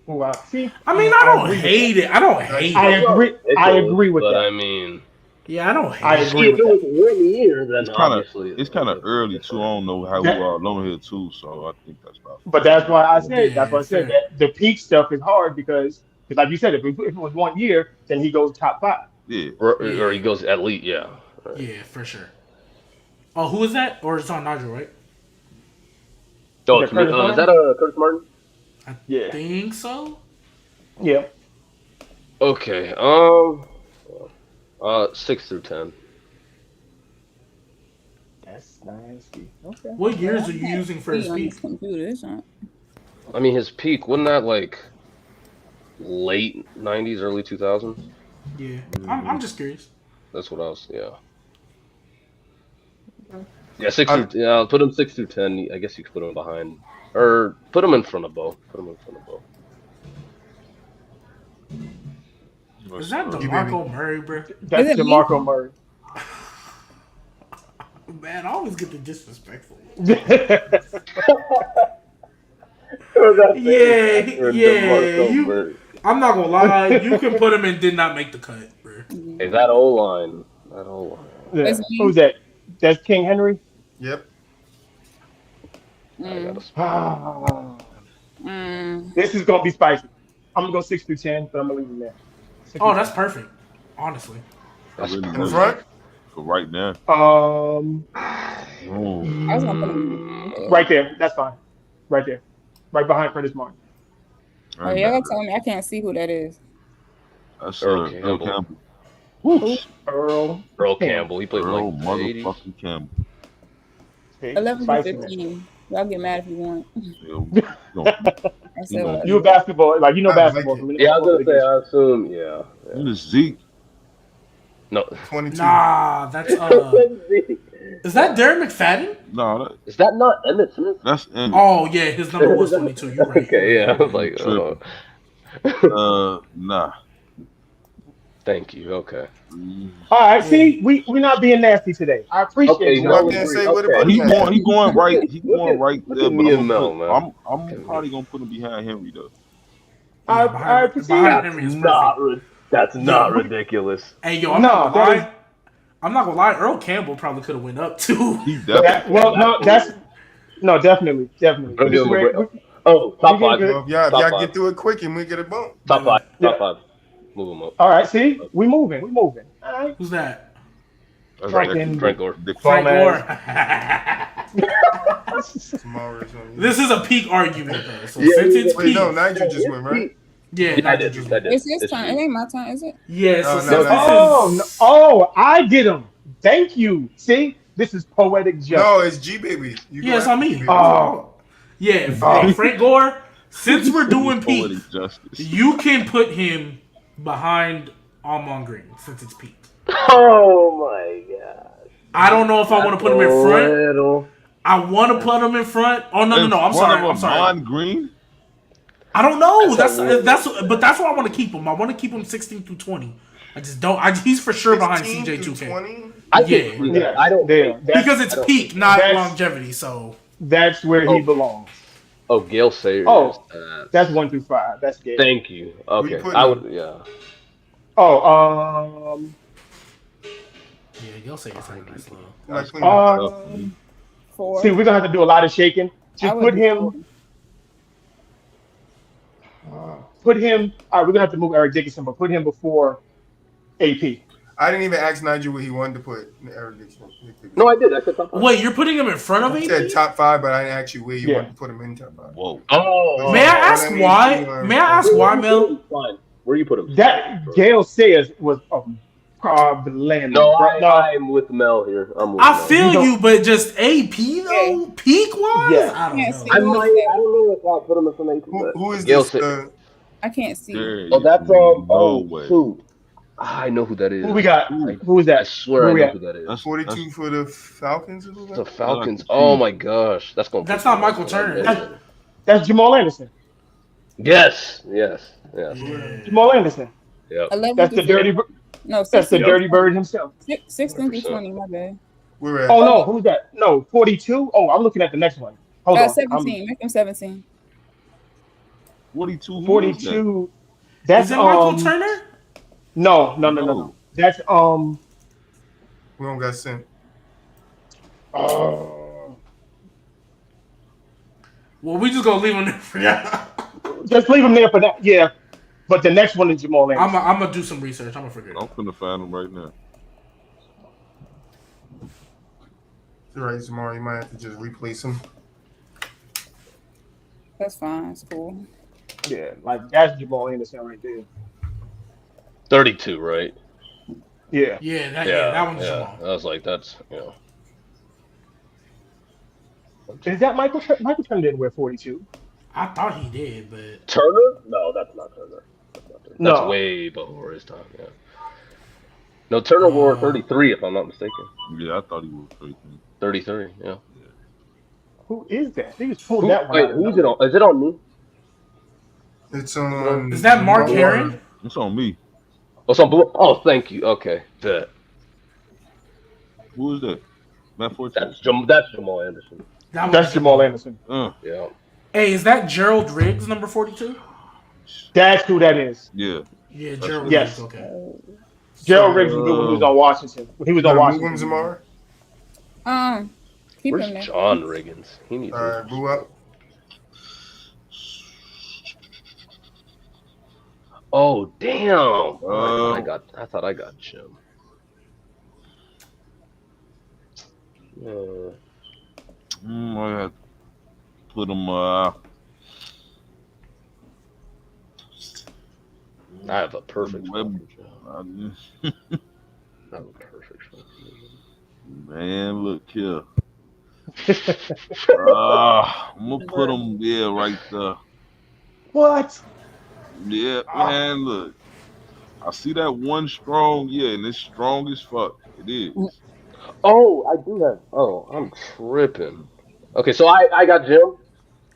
Wow, see. I mean, I don't hate it. I don't hate I it. agree. I agree with but that. I mean, Yeah, I don't hate I it. agree if with it that. was 1 year, then obviously It's kind of early too. I don't know how we are alone here too, so I think that's about. But that's why I said. Yeah, That's why I said fair. that the peak stuff is hard because like you said, if it was 1 year, then he goes top 5. Yeah. or he goes at least, yeah. Right. Yeah, for sure. Oh, who is that? Or it's on Nigel, right? Oh, Is that Curtis is that Curtis Martin? I Yeah. think so. Yeah. Okay. 6 through 10. That's nasty. Okay. What years are you using for his on peak? this computer. It's not. I mean, his peak wasn't that like late 90s, early 2000s? Yeah, I'm just curious. That's what I was. Yeah. Yeah, 6 through. Yeah, I'll put him 6 through 10. I guess you could put him behind, or put him in front of Bo. Put him in front of Bo. Is that DeMarco Murray, bro? That's Is it me? DeMarco Murray. Man, I always get the disrespectful. Yeah. I'm not gonna lie. You can put him in. Did not make the cut, bro. Hey, that O line. That O line. Yeah. That's me. Who's that? That's King Henry. Yep. I gotta. Ah, Mm. this is gonna be spicy. I'm gonna go 6 through 10, but I'm gonna leave him there. 6 Oh, through that's perfect. Honestly. That's really In good front? for right now. 10. Oh. I was gonna put him. Right there. That's fine. Right there. Right behind Curtis Martin. Oh, y'all gonna tell me I can't see who that is. That's Earl Earl Campbell. Campbell. Earl Campbell. He played Earl like the 80s. motherfucking Campbell. Okay, 11 to spicy. 15. Y'all get mad if you want. Yeah, we don't- I said what I You a did. basketball, like you know I like basketball. it. so we Yeah, I was know gonna say. I assume. Yeah. What is Zeke? No. 22. Nah, that's Is that Darren McFadden? No, Is that not Emmett Smith? that's Emmett. Oh yeah, his number was 22. You're right. Okay. Yeah. I was like. Nah. Thank you. Okay. All right, see, we not being nasty today. I appreciate Okay, you. no, I can't say what about He that. going right. He going right look there. at But me I'm, and Mel, man. I'm probably gonna put him behind Henry though. I appreciate behind it. Henry is perfect. That's not ridiculous. Hey yo, I'm No, not gonna that lie. I'm not gonna lie. Earl Campbell probably could have went up too. He definitely. Well, no, that's no, definitely. Don't This give is him a where- break. Oh, top We get five. good. Well, if y'all Top get five. through it quick and we get a bump. Top five. Yeah. Top five. Move him up. All right, see, we moving. All right. Who's that? That's Franklin- Frank Gore. Frank Gore. Tomorrow or something. This is a peak argument though. So Yeah, since it's Wait, peak, no, Nigel just went, right? yeah, I not did. just- I did. It's his turn. It ain't my turn, is it? Yeah, so No, since no, this no. is I get him. Thank you. See, this is poetic justice. No, it's Gbaby. You yeah, it's go on after me. Gbaby. Oh. Yeah, hey, Frank Gore. Since we're doing peak, Poetic justice. you can put him behind Almond Green since it's peak. Oh my god. I don't know if I want to put him in front. Little. I want to put him in front. Oh no. I'm sorry. Mon Green. I don't know. That's But that's why I want to keep him. I want to keep him 16 through 20. I just don't. He's for sure behind 16 CJ through 2K 20? I Yeah. think, I don't. There. because it's peak, not that's- longevity. So That's where he Oh. belongs. Oh, Gale Sayers. Oh. That's 1 through 5. That's good. Thank you. Okay, putting I him? would. Yeah. Oh, yeah, you'll say it's like nice little. Like clean up. 4. see, we're gonna have to do a lot of shaking. Just I would put do him. Put him. All right, we're gonna have to move Eric Dickinson, but put him before AP. I didn't even ask Nigel what he wanted to put in Eric Dixon. No, I did. I said top five. Wait, you're putting him in front of I AP? said top 5, but I didn't ask you where you Yeah. wanted to put him in top 5. Whoa. Oh. May I ask that means why? you are- May I ask why, Mel? Fine. Where you put him? That Gale Sayers was a problem. No, I'm with Mel here. I'm with I Mel. feel You don't- you, but just AP though, peak wise, Yeah. I don't Yeah, know. see, I don't know if I'll put him in some AP. Who is Gale this? Sayers. I can't see. There Oh, that's no way. shoot. I know who that is. Who we got? Who is I that? swear Where I we know at? who that is. That's 42 for the Falcons? Or something? The Falcons. Oh my gosh, that's going. That's not Michael Turner. That's Jamal Anderson. Yes. Yeah. Jamal Anderson. Yep. 11 That's the through dirty. No, That's the 16 dirty bird himself. 16 through 100%. 20, my bad. Where at? Oh no, who's that? No, 42. Oh, I'm looking at the next one. Hold on. 17. Make him 17. 42. 42. That's Is it Michael Turner? No. That's We don't got sent. Well, we just gonna leave him there for now. just leave him there for that. Yeah, but the next one is Jamal Anderson. I'm gonna do some research. I'm gonna figure it I'm out. finna find him right now. It's all right, tomorrow. You might have to just replace him. That's fine. It's cool. Yeah, like that's Jamal Anderson right there. 32, right? Yeah. Yeah, that one's yeah. Jamal. I was like, that's Is that Michael? Michael Turner didn't wear 42. I thought he did, but Turner. No, that's not Turner. That's No. way before his time. Yeah. No, Turner wore 33, if I'm not mistaken. Yeah, I thought he was 13. 33. Yeah. Who is that? They just pulled that one. Wait, out. who's it on? Is it on me? It's on. is that Mark Herring? It's on me. Oh, some blue. Oh, thank you. Okay, bet. Who is that? Matt Forte. That's Jamal Anderson. That's Jamal Anderson. Yeah. Hey, is that Gerald Riggs, number 42? That's who that is. Yeah. Yeah, Gerald Yes. Riggs. Okay. Gerald Riggs was good when he was on Washington. When he was on Gotta move him Washington. tomorrow. Keep Where's him there. John Riggins? He needs. All right, BooWop. Oh damn! I thought I got Jim. I have to put him. I have a perfect. Web- fucking Jim. I have a perfect. fucking Man, look here. I'm gonna put him right there. What? Yeah, man, look. I see that one strong, and it's strong as fuck. It is. Oh, I do have. Oh, I'm tripping. Okay, so I got Jim.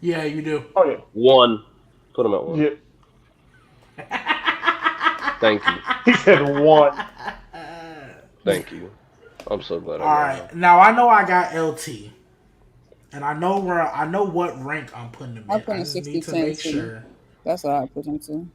Yeah, you do. Oh yeah. 1. Put him at 1. Yeah. Thank you. He said one. Thank you. I'm so glad. All right, now I know I got LT, and I know what rank I'm putting him in. I'm putting I just 60, need to 10 make too. sure. That's what I put him to.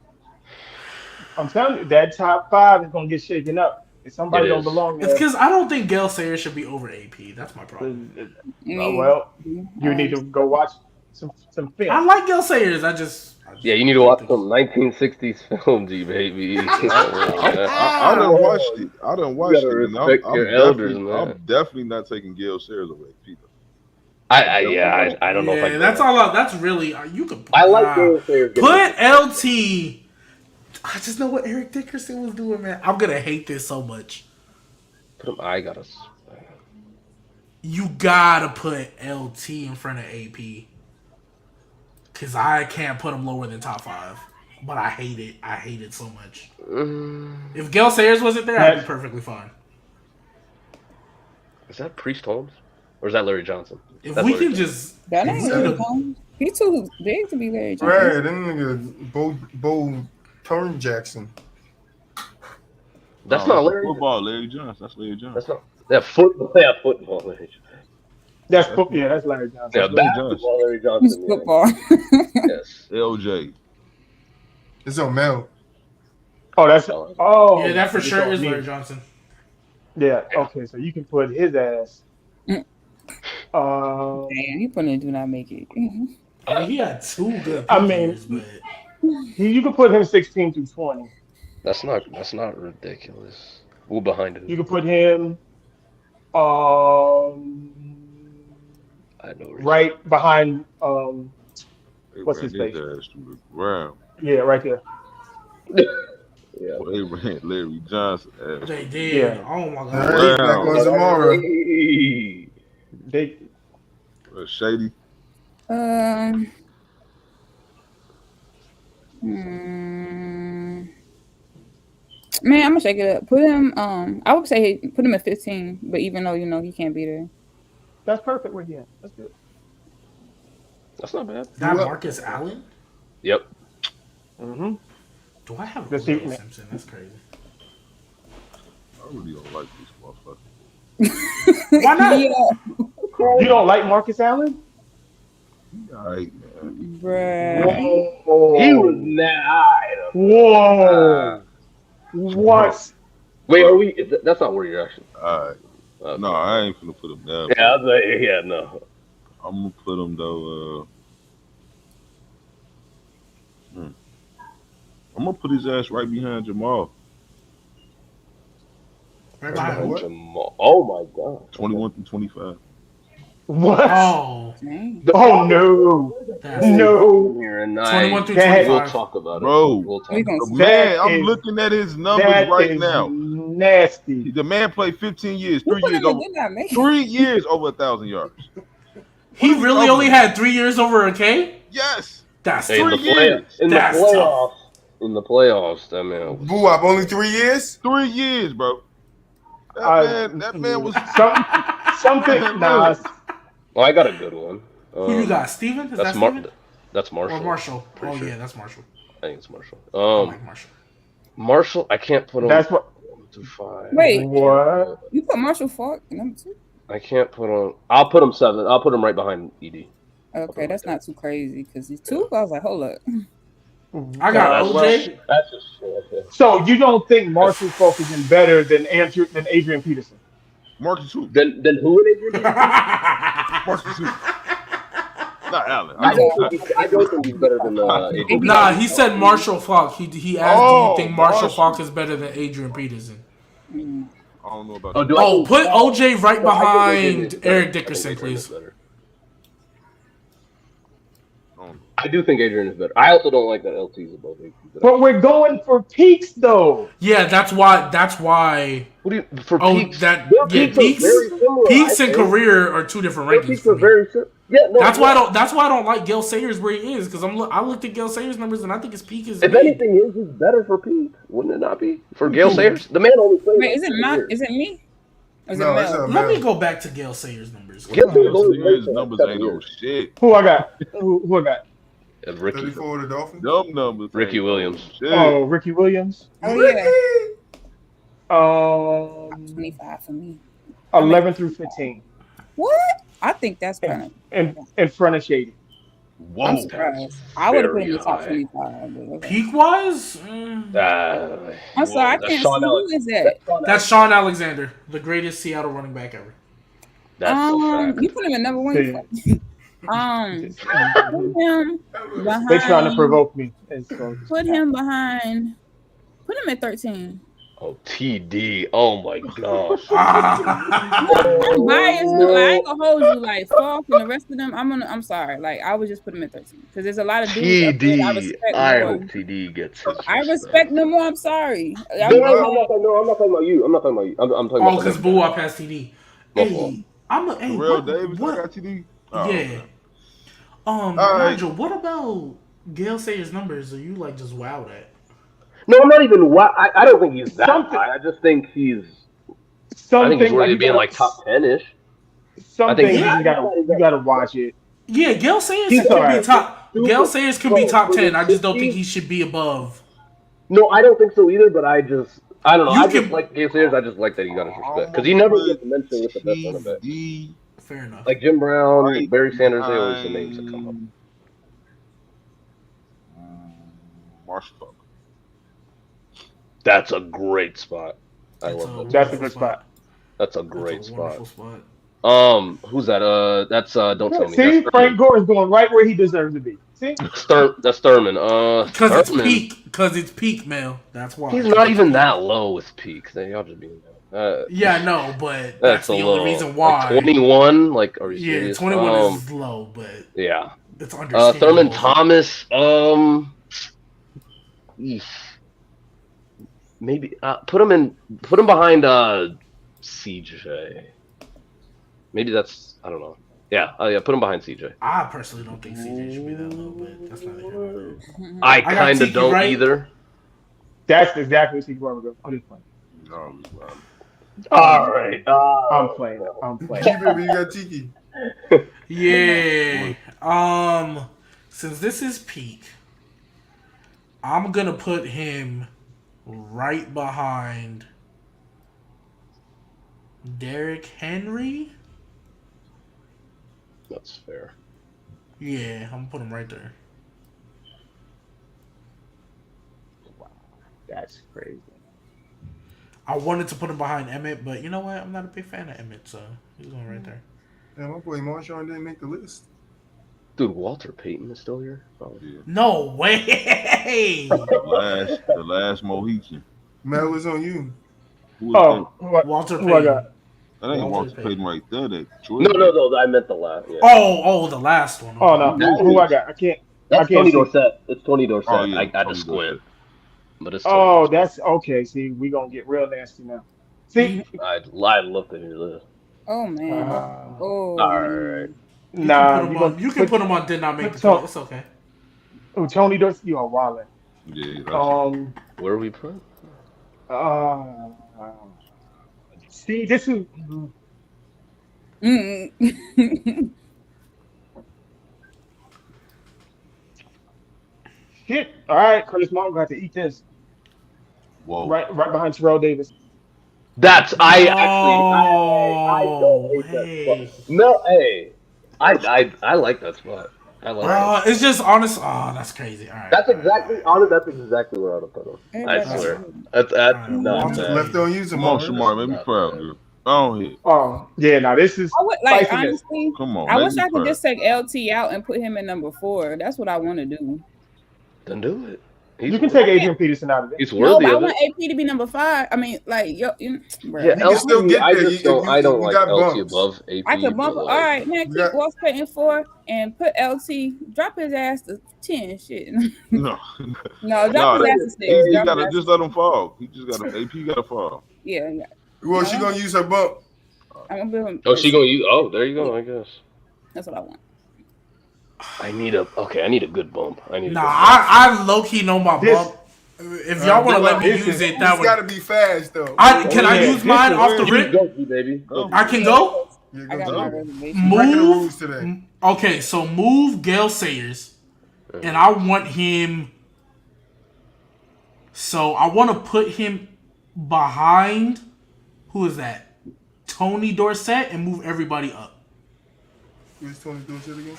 I'm telling you, that top 5 is gonna get shaken up. If somebody It don't is. belong It's there, because I don't think Gale Sayers should be over AP. That's my problem. well, you need to go watch. some film. I like Gale Sayers. I just Yeah, you need to watch some 1960s film, Gbaby. I done watched it. I done watched it. And respect your elders, man. I'm definitely not taking Gale Sayers away, Peter. I don't know if I can. That's all. That's really you could. I like Gale Sayers. Put LT. I just know what Eric Dickerson was doing, man. I'm gonna hate this so much. You gotta put LT in front of AP. Cause I can't put him lower than top 5. But I hate it. I hate it so much. If Gale Sayers wasn't there, I'd be perfectly fine. Is that Priest Holmes? Or is that Larry Johnson? If we can just... That ain't Larry Johnson. He's too big to be Larry Johnson. Right, them nigga Bo Turn Jackson. That's not Larry. Football, Larry Johnson. That's Larry Johnson. That's not. Yeah, football. Yeah, football, Larry Johnson. That's Larry Johnson. Yeah, basketball, Larry Johnson. Football. Yes. LJ. It's on Mel. Oh, that's yeah, that for sure is Larry Johnson. Yeah. Okay, so you can put his ass. Damn, he probably do not make it. I mean, he had 2 good. I mean, you can put him 16 through 20. That's not ridiculous. Who behind him? You can put him. I know. Right behind. What's his face? Yeah, right there. Yeah. Well, they ran Larry Johnson. They did. Yeah. Oh my That god. goes tomorrow. They. Shady. Man, I'm gonna shake it up. Put him. I would say put him at 15, but even though he can't be there. That's perfect with him. That's good. That's not bad. Is that Marcus Allen? Yep. Mm-hmm. Do I have Let's Julio see. Simpson? That's crazy. I really don't like this motherfucker. Why not? Yeah. You don't like Marcus Allen? All right, man. Bruh. Whoa. He was not. Whoa. What? Wait, are we? That's not where you're actually. All right. Okay. No, I ain't finna put him down. Yeah, I was like, yeah, no. I'm gonna put him though. I'm gonna put his ass right behind Jamal. Right behind what? Jamal. Oh my god. 21 through 25. What? Oh. Dang. Oh no. That's No. 21 through That- 25. We'll talk about it. Bro. We'll talk We about gonna- it. Man, I'm is- looking at his numbers That right is now. nasty. The man played 15 years, Who 3 put years him in? over, Did not make it? 3 years over 1,000 yards. He really only had 3 years over a K? Yes. That's Hey, in the 3 years. That's playoffs. In the playoffs, that man was. BooWop, only 3 years? 3 years, bro. That man was. Something. Nah. Oh, I got a good one. Who you got? Steven? Is That's that Steven? That's Marshall. Or Marshall. Pretty Oh, sure. yeah, that's Marshall. I think it's Marshall. I like Marshall. Marshall, I can't put him. That's what. 5. Wait, What? you put Marshall Falk number 2? I can't put him. I'll put him 7. I'll put him right behind ED. Okay, that's not too crazy because he's 2. I was like, hold up. I got That's OJ. That's just shit. So you don't think Marshall Falk is in better than Adrian Peterson? Marcus who? Then who would it be? Marcus who? Not Allen. I don't think he's better than Adrian. Nah, he said Marshall Falk. He asked, Oh, do you think Marshall Marshall. Falk is better than Adrian Peterson? I don't know about Oh, that. do I Oh, think- put OJ right No, I think Adrian behind is better. Eric I Dickerson, think Adrian is please. better. I do think Adrian is better. I also don't like that LT's above AP. But we're going for peaks though. Yeah, that's why. What do you for Oh, peaks? that Their yeah, peaks are very similar, peaks I and think. career are 2 different Their rankings peaks for are me. very similar. Yeah, no, That's why I don't like Gale Sayers where he is because I looked at Gale Sayers numbers and I think his peak is. If mid. anything, he's better for peak. Wouldn't it not be for Gale Sayers? The man only played. Wait, is it like not? 2 years. Is it me? Or is No, it it's Mel? a Let me Mel. go back to Gale Sayers numbers. Gale Sayers only played His for numbers 7 ain't no years. shit. Who I got? Who I got? And Ricky 34 of the Dolphins? Dumb numbers. Ricky ain't no Williams. shit. Oh, Ricky Williams. Oh yeah, 25 for me. 11 through 15. What? I think that's kind of. In front of Shady. Whoa. I'm surprised. I would have put him in the top very 25. But okay. Peak wise, I'm sorry, I that's can't see Sean who is that. that's Sean Alexander, the greatest Seattle running back ever. That's a fact. You put him at number 1. See. Put him They trying to behind. provoke me. And so Put him behind. Put him at 13. Oh, TD. Oh my gosh. I'm biased. Like, I ain't gonna hold you. Like Falk and the rest of them. I'm sorry. Like I would just put him at 13 because there's a lot of dudes up there that I TD. respect I more. hope TD gets his I respect. respect them more. I'm sorry. No, I'm not talking about you. I'm not talking about you. I'm talking about. Oh, because BooWop has TD. Hey, hey, Real what? Davis, What? I got TD. Oh, Yeah. okay. Nigel, what about Gale Sayers' numbers? Are you like just wowed at? No, I'm not even. I don't think he's that high. I just think he's. I think he's worthy of being like top 10-ish. Something you gotta watch it. Yeah, Gale Sayers could be top. Gale Sayers could be top 10. I just don't think he should be above. No, I don't think so either. But I don't know. I just like Gale Sayers. I just like that he got his respect because he never gets mentioned with the best running back. Fair enough. Like Jim Brown, Barry Sanders, they always the names that come up. Marshall. That's a great spot. I love that. That's a good spot. That's a great spot. spot. Who's that? That's don't tell me. See, Frank Gore's going right where he deserves to be. See, that's Thurman. Because it's peak. Because it's peak, Mel. That's why. He's not even that low with peak. Y'all just being. Yeah, I know, but that's the only reason why. Like 21, like are you serious? 21 is low, but yeah, it's understandable. Thurman Thomas, maybe put him behind CJ. Maybe that's I don't know. Yeah, put him behind CJ. I personally don't think CJ should be that low, but that's not here. I kind of don't either. That's exactly what CJ would go. I'm just playing. No, all right, I'm playing. Gbaby, you got Tiki. Yeah. Since this is peak, I'm gonna put him right behind Derrick Henry. That's fair. Yeah, I'm gonna put him right there. Wow, that's crazy. I wanted to put him behind Emmett, but you know what? I'm not a big fan of Emmett, so he's going right there. Yeah, my boy Marshawn didn't make the list. Dude, Walter Payton is still here? Oh, yeah. No way! The last Mohican. Mel was on you. Walter Payton. I got? That ain't Walter Payton right there. No, I meant the last. Yeah. Oh, the last one. Okay. Oh no, who I got? I can't. That's Tony Dorsett. It's Tony Dorsett. Oh, yeah, I just squint. But it's that's okay. See, we gonna get real nasty now. See, I'd love to hear this. Oh man. All right. You can put him on. Did not make the cut. It's okay. Oh, Tony Dorsett, you are wildin'. Yeah. Where are we put? See, this is. Shit. All right, Curtis Martin got to eat this. Whoa. Right behind Terrell Davis. That's I don't hate that spot. No, hey, I like that spot. I like that. It's just honest. Oh, that's crazy. All right. That's exactly where I would put him. I swear. That's not bad. Left on you, Come on, Shamar, make me proud, dude. Oh yeah, now this is. I would like honestly. Come on. I wish I could just take LT out and put him in number 4. That's what I want to do. Then do it. You can take Adrian Peterson out of it. He's worthy I of want it. AP to be number 5. I mean, like Yeah, LT, still get there. I don't like LT bumps. above AP. I could bump it. All right, now keep Walsh Payton 4 and put LT. Drop his ass to 10. Shit. No, drop his ass to 6. He gotta just let him fall. He just got to AP. Got to fall. Yeah. Well, she gonna use her bump. I'm gonna build him. Oh, she gonna use? Oh, there you go. I guess. That's what I want. I need a good bump. I low key know my bump. If y'all want to let me use it, that would. Gotta be fast though. Can I use mine off the rip? Baby. I can go. I got my reservation. Move. Okay, so move Gale Sayers, and I want him. So I want to put him behind. Who is that? Tony Dorsett, and move everybody up. Who's Tony Dorsett again?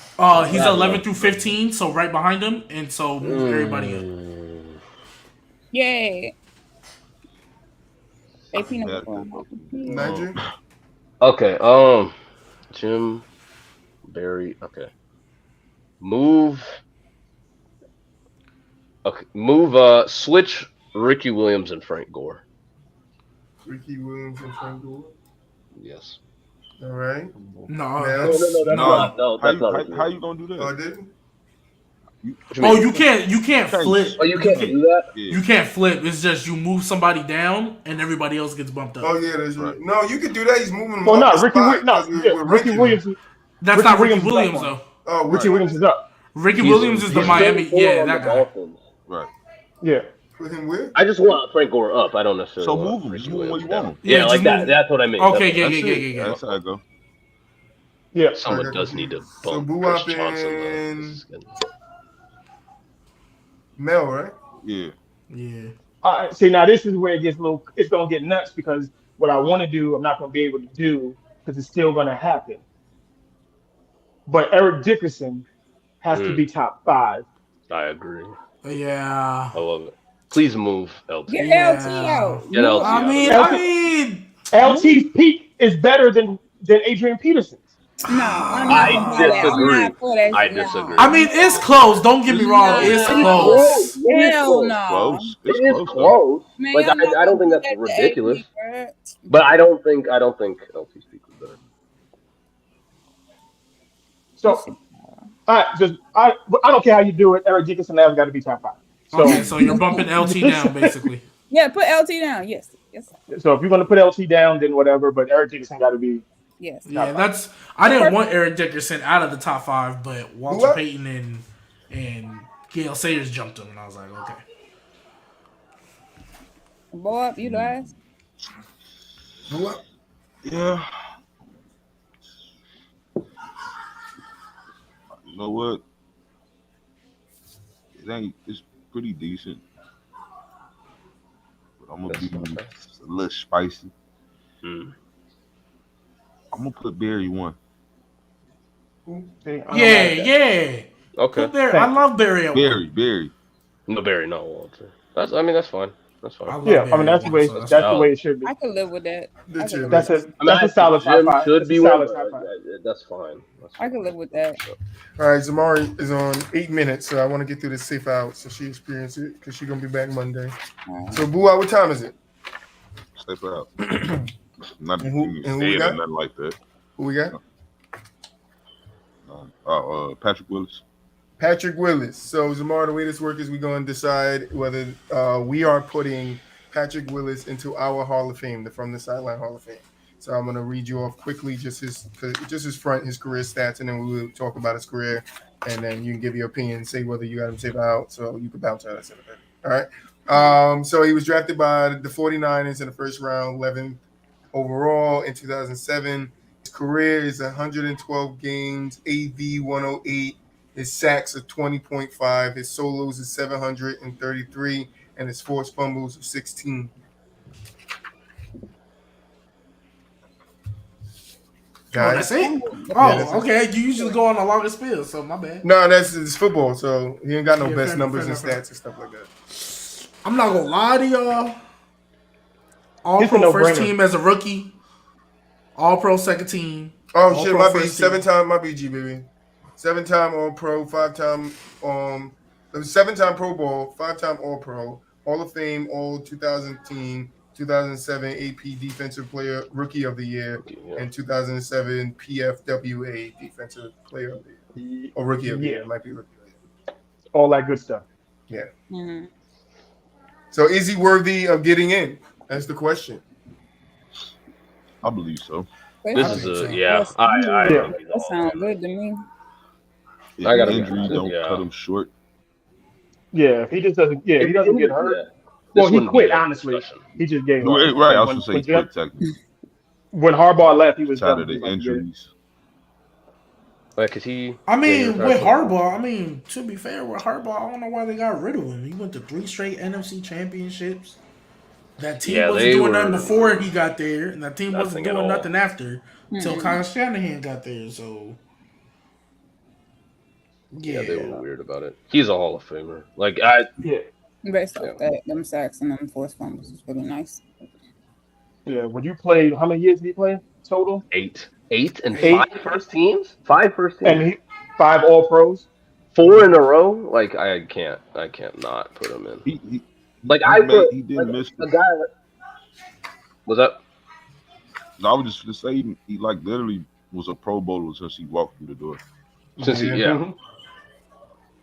He's 11 through 15, so right behind him, and so move everybody up. Yay. AP number 4. Niger. Okay. Jim, Barry. Okay. Move. Okay, move. Switch Ricky Williams and Frank Gore. Ricky Williams and Frank Gore. Yes. All right. No, Now- That's no. not. No, How that's not. Ricky you Williams. gonna do Oh, I that? didn't? What you Oh, mean? you can't flip. Oh, you can't do that. Yeah. You can't flip. It's just you move somebody down and everybody else gets bumped up. Oh, yeah, that's right. No, you could do that. He's moving him Well, up no, the Ricky. spot No, because yeah, we're Ricky ranking Williams. him. That's Ricky not Ricky Williams is Williams up though. Oh, Ricky right. Williams is up. Ricky He's- Williams is the he's Miami. 34 Yeah, on that the guy. Dolphins. Right. Yeah. Put him where? I just want Frank Gore up. I don't necessarily. So want move him. Ricky Just move him where Williams you down. want him. Yeah, Yeah, like just that. move- That's what I mean. Okay, That's yeah, what- That's yeah, it. yeah, yeah. That's how I go. Yeah. Someone does need to So bump BooWop Chris Johnson. Though. and- This is good. Mel, right? Yeah. Yeah. See, now this is where it gets a little. It's gonna get nuts because what I want to do, I'm not gonna be able to do because it's still gonna happen. But Eric Dickerson has to be top 5. I agree. Yeah. I love it. Please move LT. Get Yeah. LT out. Get LT I out. mean, LT's peak is better than Adrian Peterson's. No, I'm not I gonna do that. I'm disagree. not for that. I No. disagree. I mean, it's close. Don't get me wrong. It's close. Hell no. Close. It It's is close. though. close. Man, Like I'm not I don't gonna think do that's that to ridiculous. AP, bro. But I don't think LT's peak was better. So, I don't care how you do it. Eric Dickerson has got to be top 5. So, Okay, so you're bumping LT down basically. Yeah, put LT down. Yes. Yes. so if you're gonna put LT down, then whatever. But Eric Dickerson got to be. Yes. Yeah, that's. I didn't want Eric Dickerson out of the top 5, but Walter What? Payton and Gale Sayers jumped him, and I was like, okay. BooWop, you last. What? Yeah. You know what? It's pretty decent. But I'm gonna be a little spicy. Hmm. I'm gonna put Barry 1. Yeah. Okay. Put Barry, I love Barry. at one. Barry. No, Barry, no Walter. That's fine. That's fine. I love Yeah, I Barry mean that's at the way. one, so That's that's the way it should be. I could live with that. The cheerleader. That's a I mean, that's a solid top Jim 5. should That's be a one. solid but top 5. That's fine. I could live with that. All right, Zamari is on 8 minutes, so I want to get through this safe out so she experience it because she's gonna be back Monday. So, BooWop, what time is it? Step out. Not And who- even and who say we it got? or nothing like that. Who we got? Patrick Willis. Patrick Willis. So, Zamar, the way this works is we're going to decide whether we are putting Patrick Willis into our Hall of Fame, the From the Sideline Hall of Fame. So, I'm going to read you off quickly just his career stats, and then we will talk about his career, and then you can give your opinion, say whether you got him safe out, so you can bounce out. All right. So, he was drafted by the 49ers in the first round, 11th overall in 2007. His career is 112 games, AV 108. His sacks are 20.5. His solos is 733, and his forced fumbles are 16. That's Guys, it? that's it. Okay. You usually go on the longest field, so my bad. no, it's football, so he ain't got no Yeah, best fair numbers enough, and fair stats and stuff like that. I'm not gonna lie to y'all. All It's a pro first no-brainer. team as a rookie. All pro second team. Oh All shit, pro my B, first team. 7-time, my BG baby, 7-time All Pro, 5-time 7-time Pro Bowl, 5-time All Pro, Hall of Fame, All 2000 team, 2007 AP Defensive Player Rookie of the Year, Yeah. and 2007 PFWA Defensive Player of the Year, or Rookie of the Year. It might be Rookie of the Year. All that good stuff. Yeah. Mhm. So is he worthy of getting in? That's the question. I believe so. This I is think so. yeah. I Yeah. think he's That all sounds right. good to me. If I gotta the be injuries honest, don't yeah. cut him short. Yeah, if he just doesn't. Yeah, if he doesn't get hurt. Yeah. Well, This he wouldn't quit. be a Honestly, discussion. he just gave up. Right, I was When- gonna say when he quit Jeff- technically. when Harbaugh left, he was Tired done. of the Like, injuries. Like, cause he. I mean, yeah, with Harbaugh, to be fair, with Harbaugh, I don't know why they got rid of him. He went to 3 straight NFC championships. That team Yeah, wasn't they doing were nothing before he got there, and that team nothing wasn't at doing all. nothing after until Mhm. Kyle Shanahan got there. So, Yeah, they were weird about it. He's a Hall of Famer. Like yeah, Based off that, them sacks and them forced fumbles is really nice. yeah. When you played, how many years did he play total? eight and Eight. 5 first teams. 5 first teams. And he 5 All Pros. 4 in a row. Like I can't not put him in. He He didn't miss a guy. Was that? No, I was just gonna say he like literally was a Pro Bowler since he walked through the door. Since he, yeah. Mhm.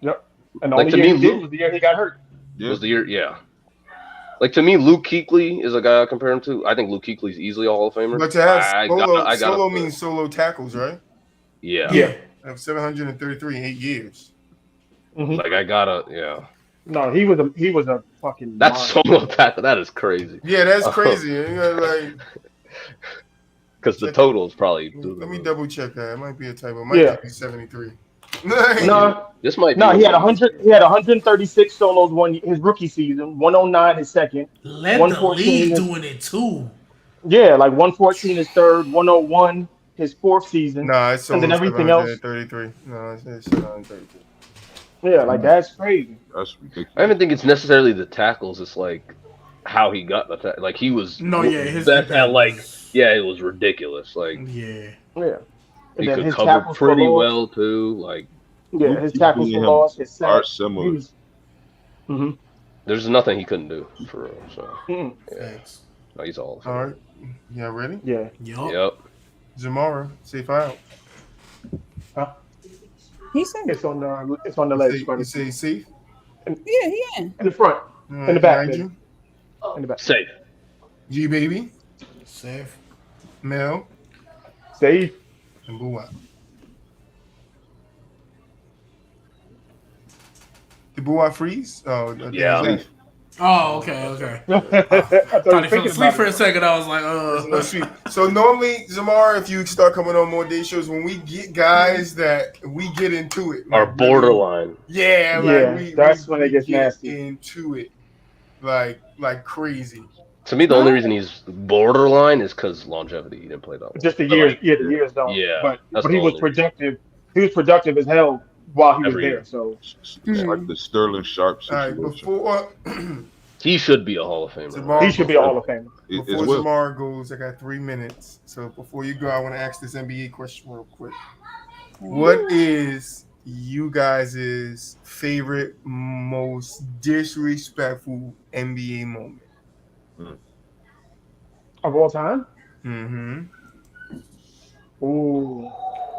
Yep. And the Like, only to year me, he did Luke- was the year he got hurt. Yeah. Was the year? Yeah. Like to me, Luke Kuechly is a guy I compare him to. I think Luke Kuechly's easily a Hall of Famer. But to have I solo, gotta put- means solo tackles, right? Yeah. Yeah. Of 733 in 8 years. Mhm. Like I gotta. Yeah. No, he was a fucking. That's monster. solo tackle. That is crazy. Yeah, that's crazy. You know, like, Because the total is probably. let me double check that. It might be a typo. It might Yeah. be 73. No, This might. no, be he had 100. He had 136 solos his rookie season. 109 his second. Let the 114 league is- doing it too. Yeah, like 114 his third. 101 his fourth season. Nah, it's And solo then everything else. 733. No, it's 733. Yeah, like that's crazy. That's ridiculous. I don't even think it's necessarily the tackles. It's like how he got the tackle. Like he was. No, yeah, his best at like. was- Yeah, it was ridiculous. Like Yeah. Yeah. he And then could his cover tackles for pretty loss. well too. Like Yeah, his tackles for loss, his are sacks. similar. Mhm. there's nothing he couldn't do for real. So Mhm. Thanks. no, he's all. All right. Y'all ready? Yeah. Yup. Yep. Zamara, safe out. He said, It's on the list, You say safe? yeah, he in. in the front, All in the back, Nigel, in the back. Safe. Gbaby, Safe. Mel, Safe. and BooWop. Did BooWop freeze? Oh, Yeah. there's Oh, okay, okay. I Thought thought he fell asleep for a second. I was like, no sweet. So normally, Zamara, if you start coming on more day shows, when we get guys that we get into it, Our like, borderline. yeah, Yeah, like that's when it gets get nasty. into it, like crazy. To me, the only reason he's borderline is because longevity. He didn't play that long. Just the But, years, like, the years don't. Yeah, but that's he the was only productive. He was productive as hell while he was Every there. year. So It's like the Sterling Sharp All right, situation. before He should be a Hall of Famer. Zamara, he should be a Hall of Famer. As before well. Zamara goes, I got 3 minutes. So before you go, I want to ask this NBA question real quick. What is you guys' favorite, most disrespectful NBA moment? Of all time? Mm-hmm. Ooh.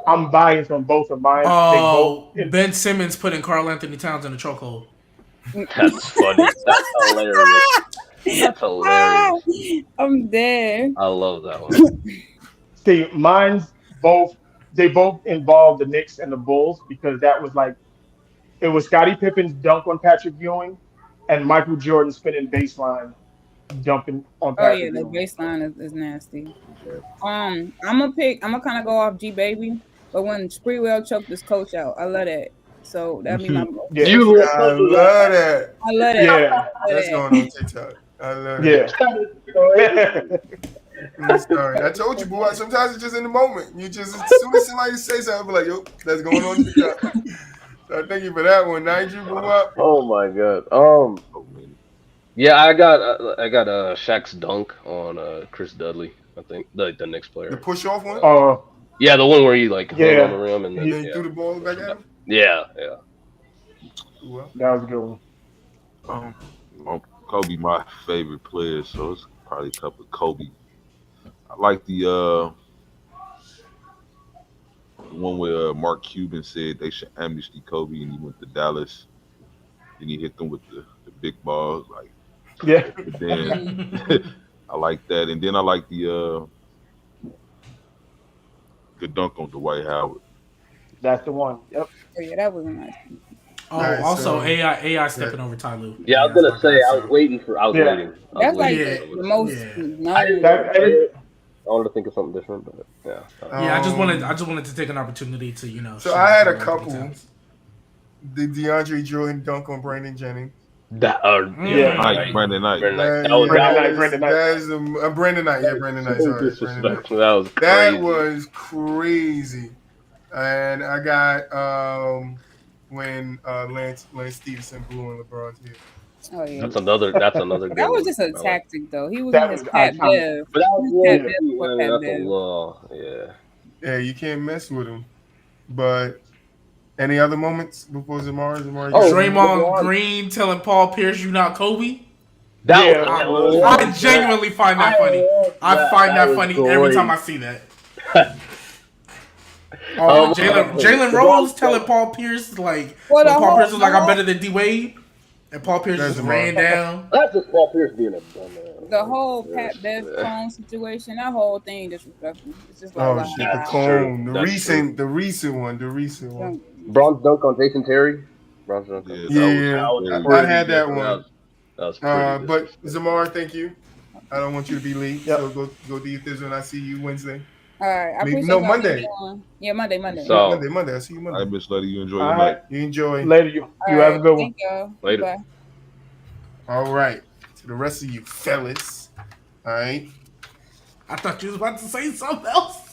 I'm biased on both of mine. oh, They both, Ben Simmons putting Karl Anthony Towns in a chokehold. That's funny. That's hilarious. That's hilarious. I'm dead. I love that one. see, mine's both. They both involved the Knicks and the Bulls because that was like, it was Scottie Pippen's dunk on Patrick Ewing, and Michael Jordan spinning baseline, jumping on Oh Patrick yeah, the Ewing. baseline is nasty. I'm gonna kind of go off Gbaby, but when Spreewell choked his coach out, I love that. So that'd be my. Yeah. You I love that. I love that. Yeah. That's going on TikTok. I love that. Yeah. I'm sorry. I told you, boy. Sometimes it's just in the moment. You just as soon as somebody say something, be like, "Yo, that's going on TikTok." So thank you for that one, Nigel. Boy. Oh my god. Yeah, I got Shaq's dunk on Chris Dudley. I think the Knicks The player. push off one. Yeah, the one where he like hung Yeah. on the rim and then, And then he threw the ball back at him. yeah. Well, That was a good one. Kobe, my favorite player, so it's probably a couple of Kobe. I like the one where Mark Cuban said they should amnesty Kobe, and he went to Dallas, and he hit them with the big balls. Like, Yeah. but then I like that, and then I like the dunk on Dwight Howard. That's the one. Yep. Oh yeah, that was nice. Oh, Alright, also so- AI stepping over Ty Lue. Yeah, I was gonna say I was waiting. I was Yeah. waiting. That's like Yeah. the most. Yeah. known- I didn't That- I wanted to think of something different, but yeah. Yeah, I just wanted to take an opportunity to So shout I had out a Karl Anthony couple. Towns. The DeAndre Jordan dunk on Brandon Jennings. That Yeah. Knight, Brandon Knight. Brandon Knight. That That was Brandon Knight. That is Brandon Knight. Yeah, Brandon Knight. so Sorry, Brandon Knight. disrespectful. That was crazy. That was crazy. And I got when Lance Stevenson blew on LeBron's head. Oh yeah. That's another good That was one. just a I like- tactic though. He was That in his was Pat iconic. Bev. But that was Pat yeah, Bev before man, Pat that's a Bev. law. Yeah. Yeah, you can't mess with him. But Any other moments before Zamar? Zamar, Oh, Draymond LeBron. Green telling Paul Pierce, "You not Kobe." That Yeah, I I love I genuinely find that funny. love I find that was funny every time I great. see that. Um, Jalen LeBron Rose telling said- Paul Pierce like Well, when the Paul whole, Pierce was the like, "I'm whole, better than D Wade," and Paul Pierce That's just Zamar. ran down. That's just Paul Pierce being a dumbass. the whole Yes, Pat Bev yeah. cone situation, that whole thing disrespectful. It's just like, Oh wow. shit, the That's cone, true. the That's recent, the recent one. Bronze dunk on Jason Terry. Bronze dunk on Yeah, Yeah, that was very- I had pretty that dis- one. That was pretty But disrespectful. Zamar, thank you. I don't want you to be late, Yep. so go do your thing when I see you Wednesday. All right, I appreciate No, y'all Monday. doing. Yeah, Monday. So- Monday. I see you All right, Monday. Miss Lady, you enjoy All your right. night. You enjoy. Later, you All have a right, good one. thank y'all. Later. Bye. All right, to the rest of you fellas. All right. I thought you was about to say something else.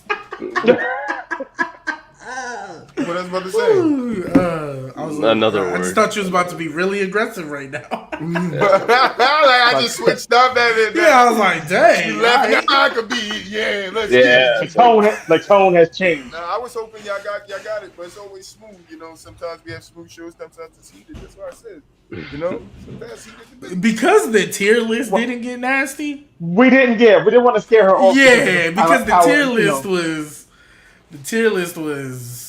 What I was about to say. Another I just word. thought you was about to be really aggressive right now. I just switched up at it. Yeah, I was like, dang. You left alright. now. I could be. Yeah, let's Yeah. get it. The tone has changed. Nah, I was hoping y'all got it, but it's always smooth. You know, sometimes we have smooth shows, sometimes it's heated. That's what I said. You know, sometimes heated. Because the tier list didn't get nasty. We didn't want to scare her off. Yeah, because the our- tier you list know. was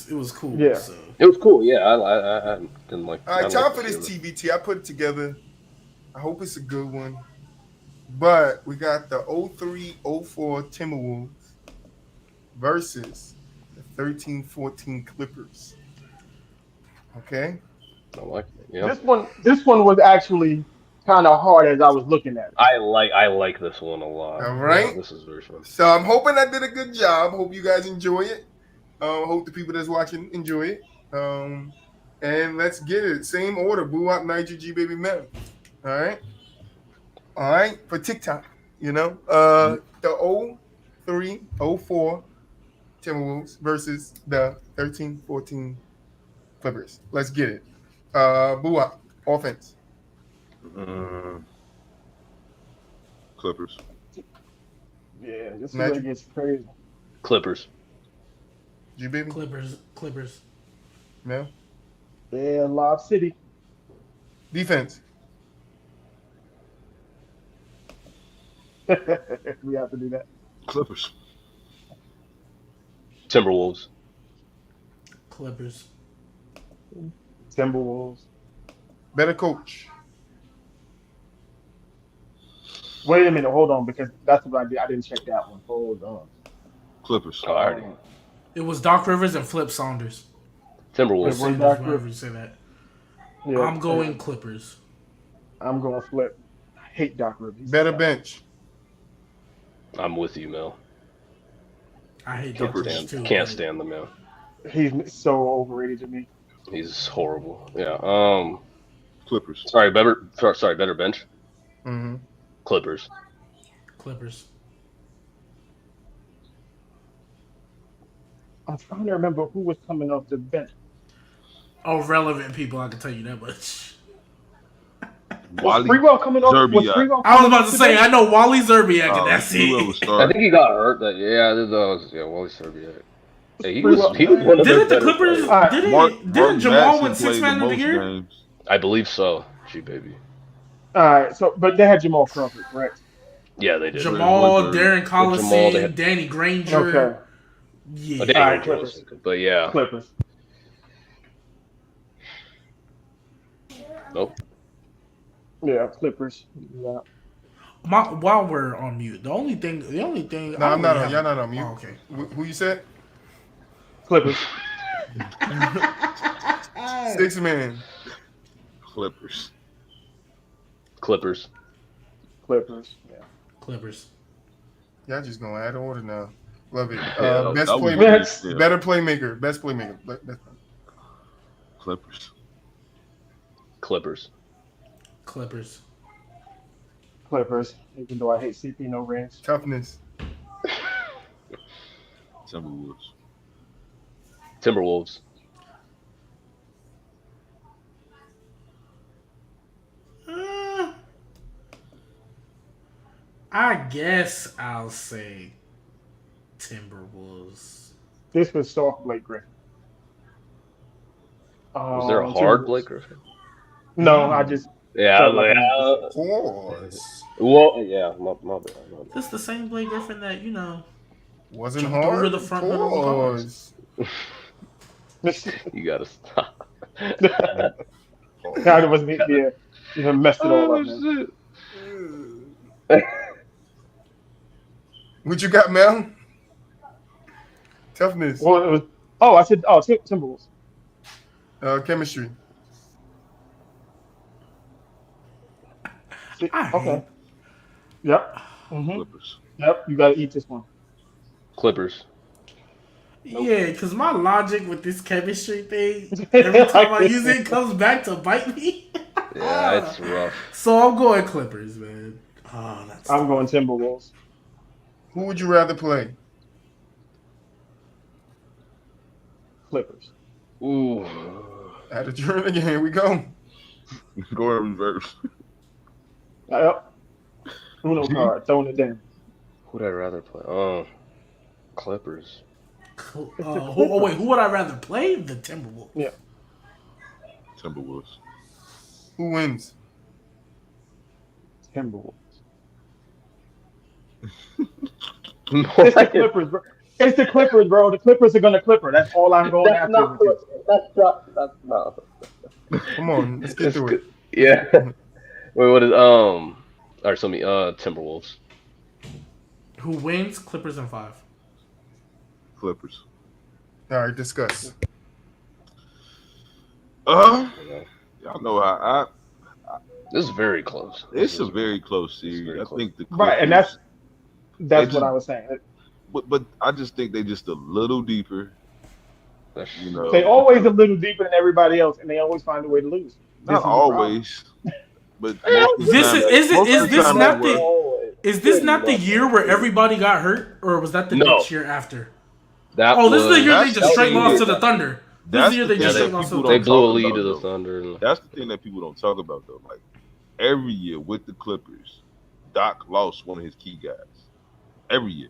it was cool. Yeah. So. It was cool. Yeah, I didn't like. All right, I time liked for the this feeling. TBT. I put it together. I hope it's a good one. But we got the 03-04 Timberwolves versus the 13-14 Clippers. Okay? I like it. Yeah. This one was actually kind of hard as I was looking at it. I like this one a lot. All right. Yeah, this is very fun. So I'm hoping I did a good job. Hope you guys enjoy it. Hope the people that's watching enjoy it. And let's get it. Same order. BooWop, Niger, Gbaby, Mel. All right. For TikTok, you know. The 03-04 Timberwolves versus the 13-14 Clippers. Let's get it. BooWop, offense. Clippers. Yeah, this Magic. really gets crazy. Clippers. Gbaby, Clippers. Mel. Yeah, Lob City. Defense. We have to do that. Clippers. Timberwolves. Clippers. Timberwolves. Better coach. Wait a minute, hold on, because that's what I did. I didn't check that one. Hold on. Clippers. Oh, I already. It was Doc Rivers and Flip Saunders. Timberwolves. Wait, Saunders, Doc whatever you say that. Yeah, I'm going Clippers. I'm going Flip. I hate Doc Rivers. Better bench. I'm with you, Mel. I hate Doc Clippers. Rivers too. Can't but stand the man. He's so overrated to me. He's horrible. Yeah. Clippers. Sorry, better bench. Mm-hmm. Clippers. Clippers. I'm trying to remember who was coming off the bench. Oh, relevant people, I can tell you that much. Was Freewell coming off? Was Zerbiak. Freewell I was coming about off to the say, bench? I know Wally Zerbiak, and that's Freewell was it. I starting. think he got hurt. Wally Serbiak. Hey, he Freewell- was one of their Didn't the better Clippers? players. Alright. Didn't Jamal Madsen win played Sixth Man the of the most Year? games. I believe so. Gbaby. All right, so but they had Jamal Crawford, correct? Yeah, they did. Jamal, Woodard. Darren Jamal, they Collison, had- Danny Granger. Okay, Yeah. Oh, Danny Alright, Granger was Clippers. good, but yeah. Clippers. Nope. Yeah, Clippers. Yeah. While we're on mute, the only thing. No, I'm not on. Y'all not on mute. Oh, okay. Who you said? Clippers. 6 man. Clippers. Clippers. Clippers. Yeah. Clippers. Y'all just gonna add order now. Love it. Yeah, Best that was playmaker. good still. Better playmaker. Best playmaker. Clippers. Clippers. Clippers. Clippers. Even though I hate CP no range. Toughness. Timberwolves. Timberwolves. I guess I'll say Timberwolves. This was soft Blake Griffin. Was there a hard Blake Griffin? No, I just Yeah, felt like Pause. well, yeah, my bad. This the same Blake Griffin that Wasn't jumped hard. over the front of the cars. You gotta stop. God, it wasn't yeah. Even messed it all up. Man. What you got, Mel? Toughness. Well, it was. I said Timberwolves. Chemistry. Okay. Yep. Mm-hmm. Clippers. Yep. You gotta eat this one. Clippers. Yeah, because my logic with this chemistry thing, every time I use it, comes back to bite me. Yeah, it's rough. So I'm going Clippers, man. I'm going Timberwolves. Who would you rather play? Clippers. Ooh. At the turn again, here we go. Go in reverse. Yep. Uno card, throwing it down. Who'd I rather play? Clippers. Who would I rather play? The Timberwolves. Yeah. Timberwolves. Who wins? Timberwolves. No, It's the Clippers, bro. It's the Clippers, bro. The Clippers are gonna Clipper. That's all I'm going That's after. not. Come on, let's get through it. Yeah. Wait, what is All right, so Timberwolves. Who wins? Clippers in 5. Clippers. All right, discuss. Y'all know how This is very close. it's a very close series. very I close. think the Clippers, Right, and that's just- what I was saying. but I just think they just a little deeper. You know, They always a little deeper than everybody else, and they always find a way to lose. not always, but Is this not the year where everybody got hurt, or was that the next year after? This is the year they just straight lost to the Thunder. This is the year they just straight lost to the Thunder. They blew a lead to the Thunder. That's the thing that people don't talk about though. Like every year with the Clippers, Doc lost one of his key guys. Every year,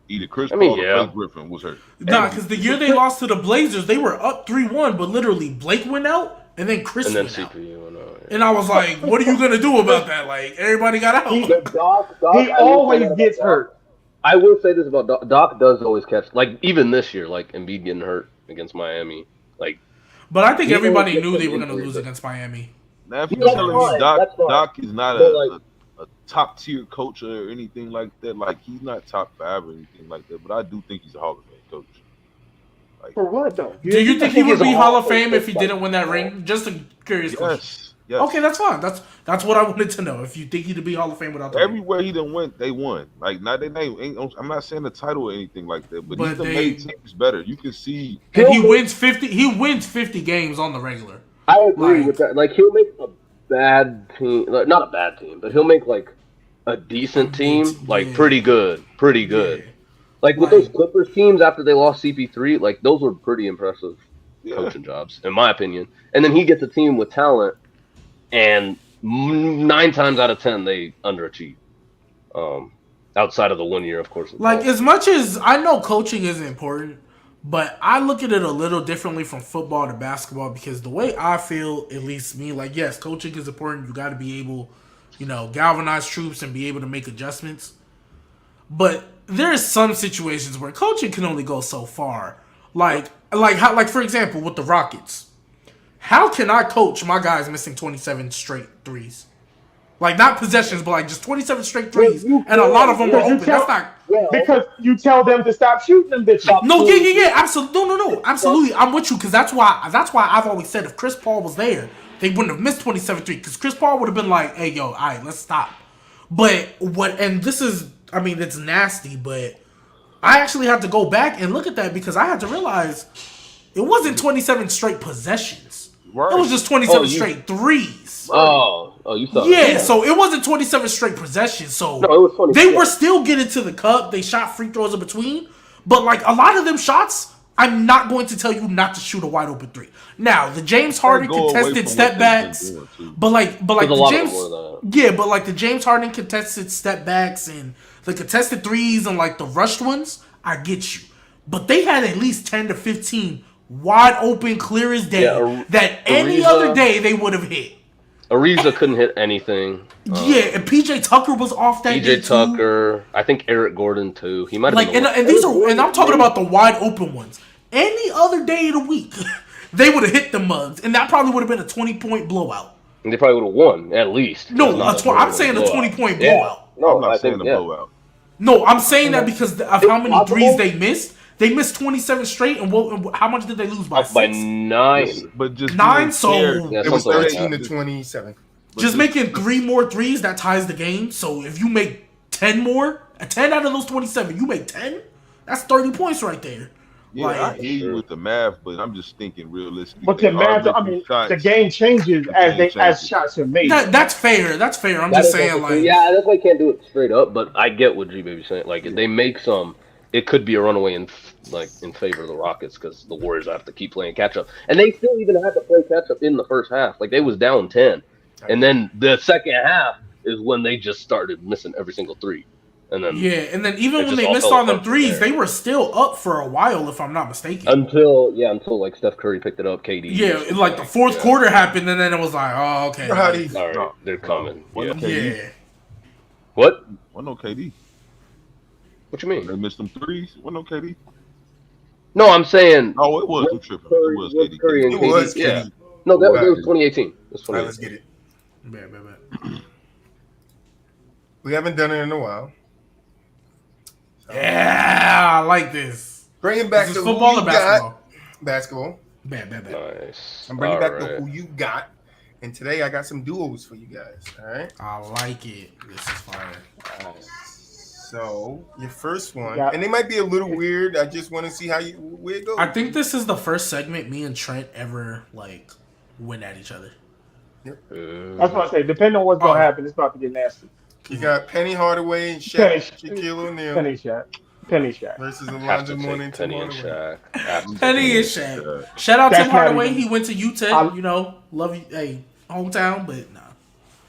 either Chris Paul or Blake Griffin was hurt. Nah, because the year they lost to the Blazers, they were up 3-1, but literally Blake went out and then Chris went out. went out. Yeah. And I was like, what are you gonna do about that? Like everybody got out. He always gets hurt. I will say this about Doc. Doc does always catch, like even this year, like Embiid getting hurt against Miami. Like, but I think everybody knew they were gonna lose against Miami. Now, if you're telling me Doc is not a top tier coach or anything like that, like he's not top 5 or anything like that, but I do think he's a Hall of Fame coach. Like, For what though? Do you think he would be Hall of Fame if he didn't win that ring? Just a curious question. Yes. Okay, that's fine. That's what I wanted to know. If you think he'd be Hall of Fame without the ring. Everywhere he done went, they won. Like not their name. I'm not saying the title or anything like that, but he's made teams better. You can see, and he wins 50. He wins 50 games on the regular. I agree with that. Like he'll make a bad team, like, not a bad team, but he'll make like a decent team, like pretty good. Yeah. Like with those Clippers teams after they lost CP3, like those were pretty impressive coaching jobs, in my opinion. And then he gets a team with talent, and 9 times out of 10 they underachieve. Outside of the 1 year, of course. Like as much as I know coaching is important, but I look at it a little differently from football to basketball because the way I feel, at least me, like yes, coaching is important. You got to be able, galvanize troops and be able to make adjustments. But there is some situations where coaching can only go so far. Like for example, with the Rockets, how can I coach my guys missing 27 straight threes? Like not possessions, but like just 27 straight threes, and a lot of them were open. That's not because you tell them to stop shooting them bitches. No, yeah, absolutely, no, absolutely. I'm with you because that's why I've always said if Chris Paul was there, they wouldn't have missed 27 threes because Chris Paul would have been like, hey, yo, all right, let's stop. But and this is, I mean, it's nasty, but I actually had to go back and look at that because I had to realize it wasn't 27 straight possessions. Right. It was just 27 straight threes. You thought. Yeah, so it wasn't 27 straight possessions. So no, it was 27. They were still getting to the cup. They shot free throws in between. But like a lot of them shots, I'm not going to tell you not to shoot a wide open 3. Now, the James Harden contested step backs, but the James Harden contested step backs and the contested threes and like the rushed ones, I get you. But they had at least 10 to 15 wide open, clear as day, that any other day they would have hit. Ariza couldn't hit anything. Yeah, and PJ Tucker was off that day PJ Tucker, I think Eric Gordon too. He might have been and these are, and I'm talking about the wide open ones. Any other day of the week, they would have hit the mugs, and that probably would have been a 20-point blowout. And they probably would have won at least. No, I'm saying a 20-point blowout. Yeah. No, I'm not I saying think a blowout. No, I'm saying that because of how many threes they missed. They missed 27 straight, and how much did they lose by? By 9. But just 9, so it was 13 to 27. Just making 3 more threes, that ties the game. So if you make 10 more, 10 out of those 27, you make 10. That's 30 points right there. Yeah, I hear you with the math, but I'm just thinking realistically. But the math, I mean, the game changes as shots are made. That's fair. That's fair. I'm just saying, like, yeah, that's why I can't do it straight up. But I get what Gbaby's saying. Like, if they make some, it could be a runaway in favor of the Rockets because the Warriors have to keep playing catch up, and they still even had to play catch up in the first half. Like they was down 10, and then the second half is when they just started missing every single three. And then even when they missed all them threes, they were still up for a while, if I'm not mistaken. Until like Steph Curry picked it up, KD. Yeah, like the fourth quarter happened, and then it was like, oh, okay. All right, they're coming. Yeah. What? What no KD? What you mean? They missed them threes. What no KD? No, I'm saying. Oh, it was. I'm tripping. It was KD. It was KD. Yeah. No, that was 2018. That's 2018. All right, let's get it. Bad. We haven't done it in a while. Yeah, I like this. Bringing back the football or basketball? Basketball. Bad. Nice. I'm bringing back the who you got. And today I got some duos for you guys. All right. I like it. This is fire. So your first one, and it might be a little weird. I just want to see where it goes. I think this is the first segment me and Trent ever like went at each other. Yep. That's what I say. Depending on what's gonna happen, it's about to get nasty. You got Penny Hardaway and Shaquille O'Neal. Penny Shaq versus Alonzo Mourning. Penny and Shaq. Penny and Shaq. Shout out Tim Hardaway. He went to UTEP. Love you. Hey, hometown, but nah.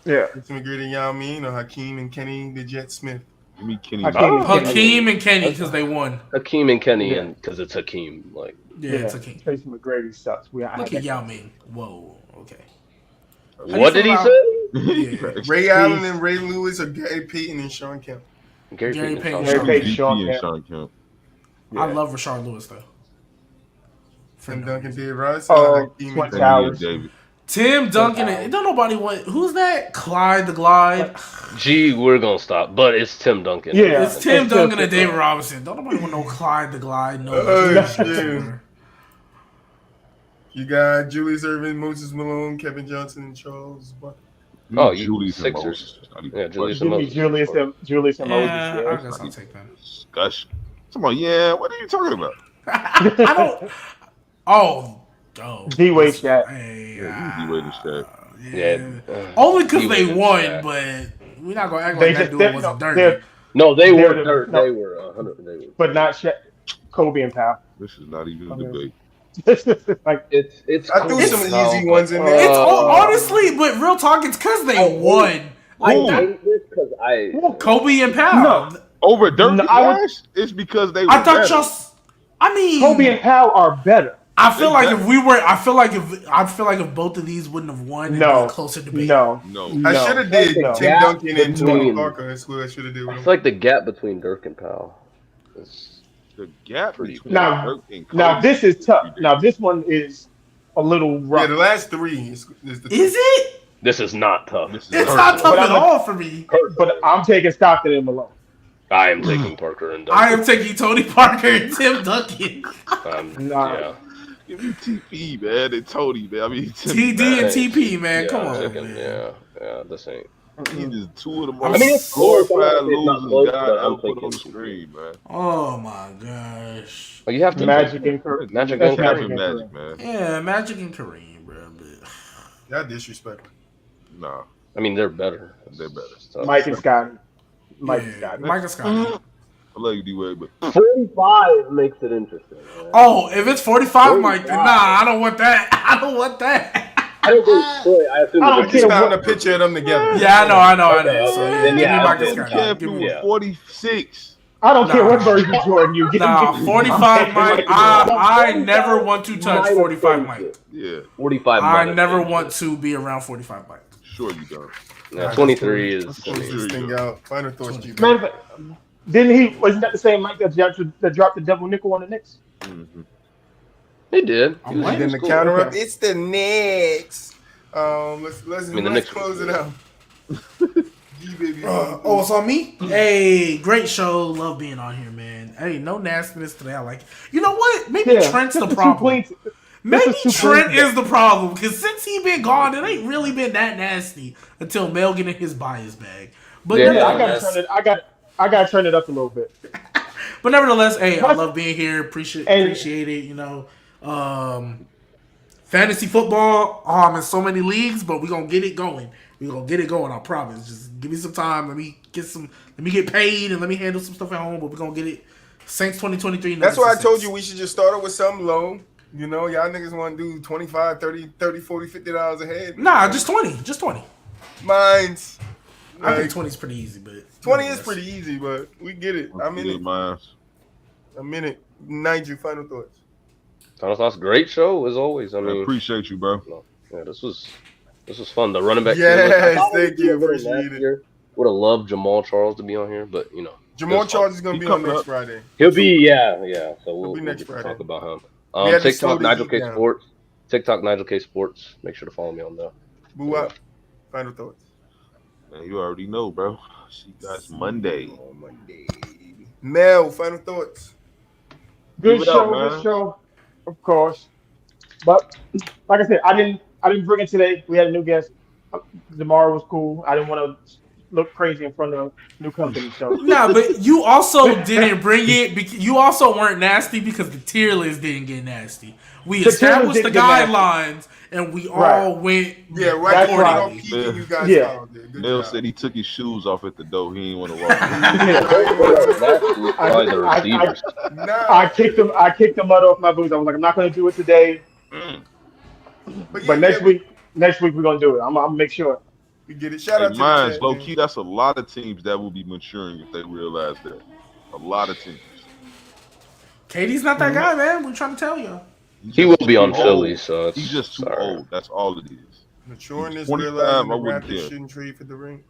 Yeah. Some greater Yao Ming or Hakeem and Kenny the Jet Smith. Give me Kenny. Hakeem and Kenny because they won. Hakeem and Kenny, and because it's Hakeem. Like it's Hakeem. Tracy McGrady sucks. Look at Yao Ming. Whoa. Okay. What did he say? Yeah. Ray Allen and Ray Lewis or Gary Payton and Sean Kemp. Gary Payton, Sean Kemp. Yeah. I love Rashard Lewis though. Tim Duncan, Dave Rice. Tim Duncan. Don't nobody want. Who's that? Clyde the Glide. Gee, we're gonna stop, but it's Tim Duncan. Yeah, it's Tim Duncan and David Robinson. Don't nobody want no Clyde the Glide. No. You got Julius Erving, Moses Malone, Kevin Johnson, and Charles Barkley. Oh, Julius and Moses. Yeah, Julius and Moses. Julius and Moses. I guess I'll take that. Discussion. What are you talking about? I don't. Oh. D-Wade Shaq. D-Wade and Shaq. Yeah. Only because they won, but we're not gonna act like that dude wasn't dirty. No, they were dirt. They were 100. But not Shaq, Kobe and Powell. This is not even a debate. Like it's. I threw some easy ones in there. It's honestly, but real talk, it's because they won. I hate this because Kobe and Powell. No. Over Dirk and Nash? It's because they were Kobe and Powell are better. I feel like if both of these wouldn't have won, it'd be a closer debate. No. I should have did Tim Duncan and Tony Parker. That's who I should have did. I feel like the gap between Dirk and Powell is the gap between Dirk and Kobe. Now this is tough. Now this one is a little rough. Yeah, the last three is it? This is not tough. It's not tough at all for me. But I'm taking Stockton and Malone. I am taking Parker and Duncan. I am taking Tony Parker and Tim Duncan. Yeah. Give me TP, man, and Tony, man. I mean, TD and TP, man. Come on, man. Yeah, this ain't. He just two of the most glorified losers guys I've put on the screen, man. Oh my gosh. Well, you have to Magic and Kareem. Magic, man. Yeah, Magic and Kareem, bro. Y'all disrespectful. Nah. I mean, they're better. They're better. Mike and Scotty. Mike and Scotty. I love you, D-Wade, but 45 makes it interesting. Right? Oh, if it's 45, Mike, nah, I don't want that. I don't want that. I don't just found a picture of them together. Yeah, I know. Okay, So then give me Mike and Scotty. 46. I don't care Nah. what version of Jordan you get. Nah, 45 Mike. I never want to touch Might have 45 changed Mike. it. Yeah, 45. I might have never changed want it. to be around 45 Mike. sure you don't. Yeah, 23 is. Let's close this thing out. Final thoughts, G. Matter of fact, wasn't that the same Mike that dropped the double nickel on the Knicks? Mm-hmm. He did. I'm He was- waiting. he Then was the cool. counter up. Okay. It's the Knicks. Let's mean, the Knicks close was it cool. out. G-Baby. Oh, it's on me? Hey, great show. Love being on here, man. Hey, no nastiness today. I like it. You know what? Maybe Trent's just the two problem. points. Maybe Just the 2 Trent points. is the problem because since he been gone, it ain't really been that nasty until Mel get in his bias bag. But Yeah, Yeah, I nevertheless, gotta turn it. I gotta turn it up a little bit. but nevertheless, hey, I Plus- love being here. Appreciate and- it. You know, fantasy football. I'm in so many leagues, but we gonna get it going. We gonna get it going. I promise. Just give me some time. Let me get paid and let me handle some stuff at home. But we gonna get it. Saints 2023. That's why I Nuggets told 6. you we should just start it with something low. You know, y'all niggas want to do 25, 30, 40, $50 a head. Nah, just 20. Just 20. Mine's I think like 20 is pretty easy, but 20 is pretty easy, but we get it. I'm in it. Mine's. I'm in it. Nigel, final thoughts. Final thoughts. Great show as always. I I mean, appreciate you, bro. yeah, this was fun. The running back. Yes, thank you. Appreciate it. Would have loved Jamal Charles to be on here, but you know. Jamal That's Charles is going to He be on coming next up. Friday. He'll be, yeah. So He'll we'll be next get to Friday. talk about him. We had to slow TikTok the Nigel heat K down. Sports. TikTok Nigel K Sports. Make sure to follow me on there. BooWop, final thoughts. Man, you already know, bro. See you guys Monday. On Monday. Mel, final thoughts. Good Give it show, up, man. good show, of course. But like I said, I didn't bring it today. We had a new guest. Demar was cool. I didn't want to look crazy in front of new company. So Nah, but you also didn't bring it. You also weren't nasty because the tier list didn't get nasty. We The tier list established the didn't get nasty. guidelines, and we all Right. went. Yeah, right That's before right. y'all peaking, you guys Yeah. followed it. Good Neil job. said he took his shoes off at the door. He didn't want to walk. Probably the receivers. Nah. I kicked the mud off my boots. I was like, I'm not going to do it today, but next week we're going to do it. I'm gonna make sure. we get it. Shout out to the Mine's chat, low man. key. That's a lot of teams that will be maturing if they realize that. A lot of teams. Katie's not that guy, man. We're trying to tell you. He will be on too Philly, old. so it's He's just too sorry. old. That's all it is. Maturing is 25, realizing I the wouldn't Raptors care. shouldn't trade for the ring.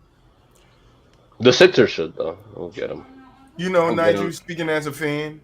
The Sixers should though. We'll get him. You know, I'm Nigel, getting- speaking as a fan,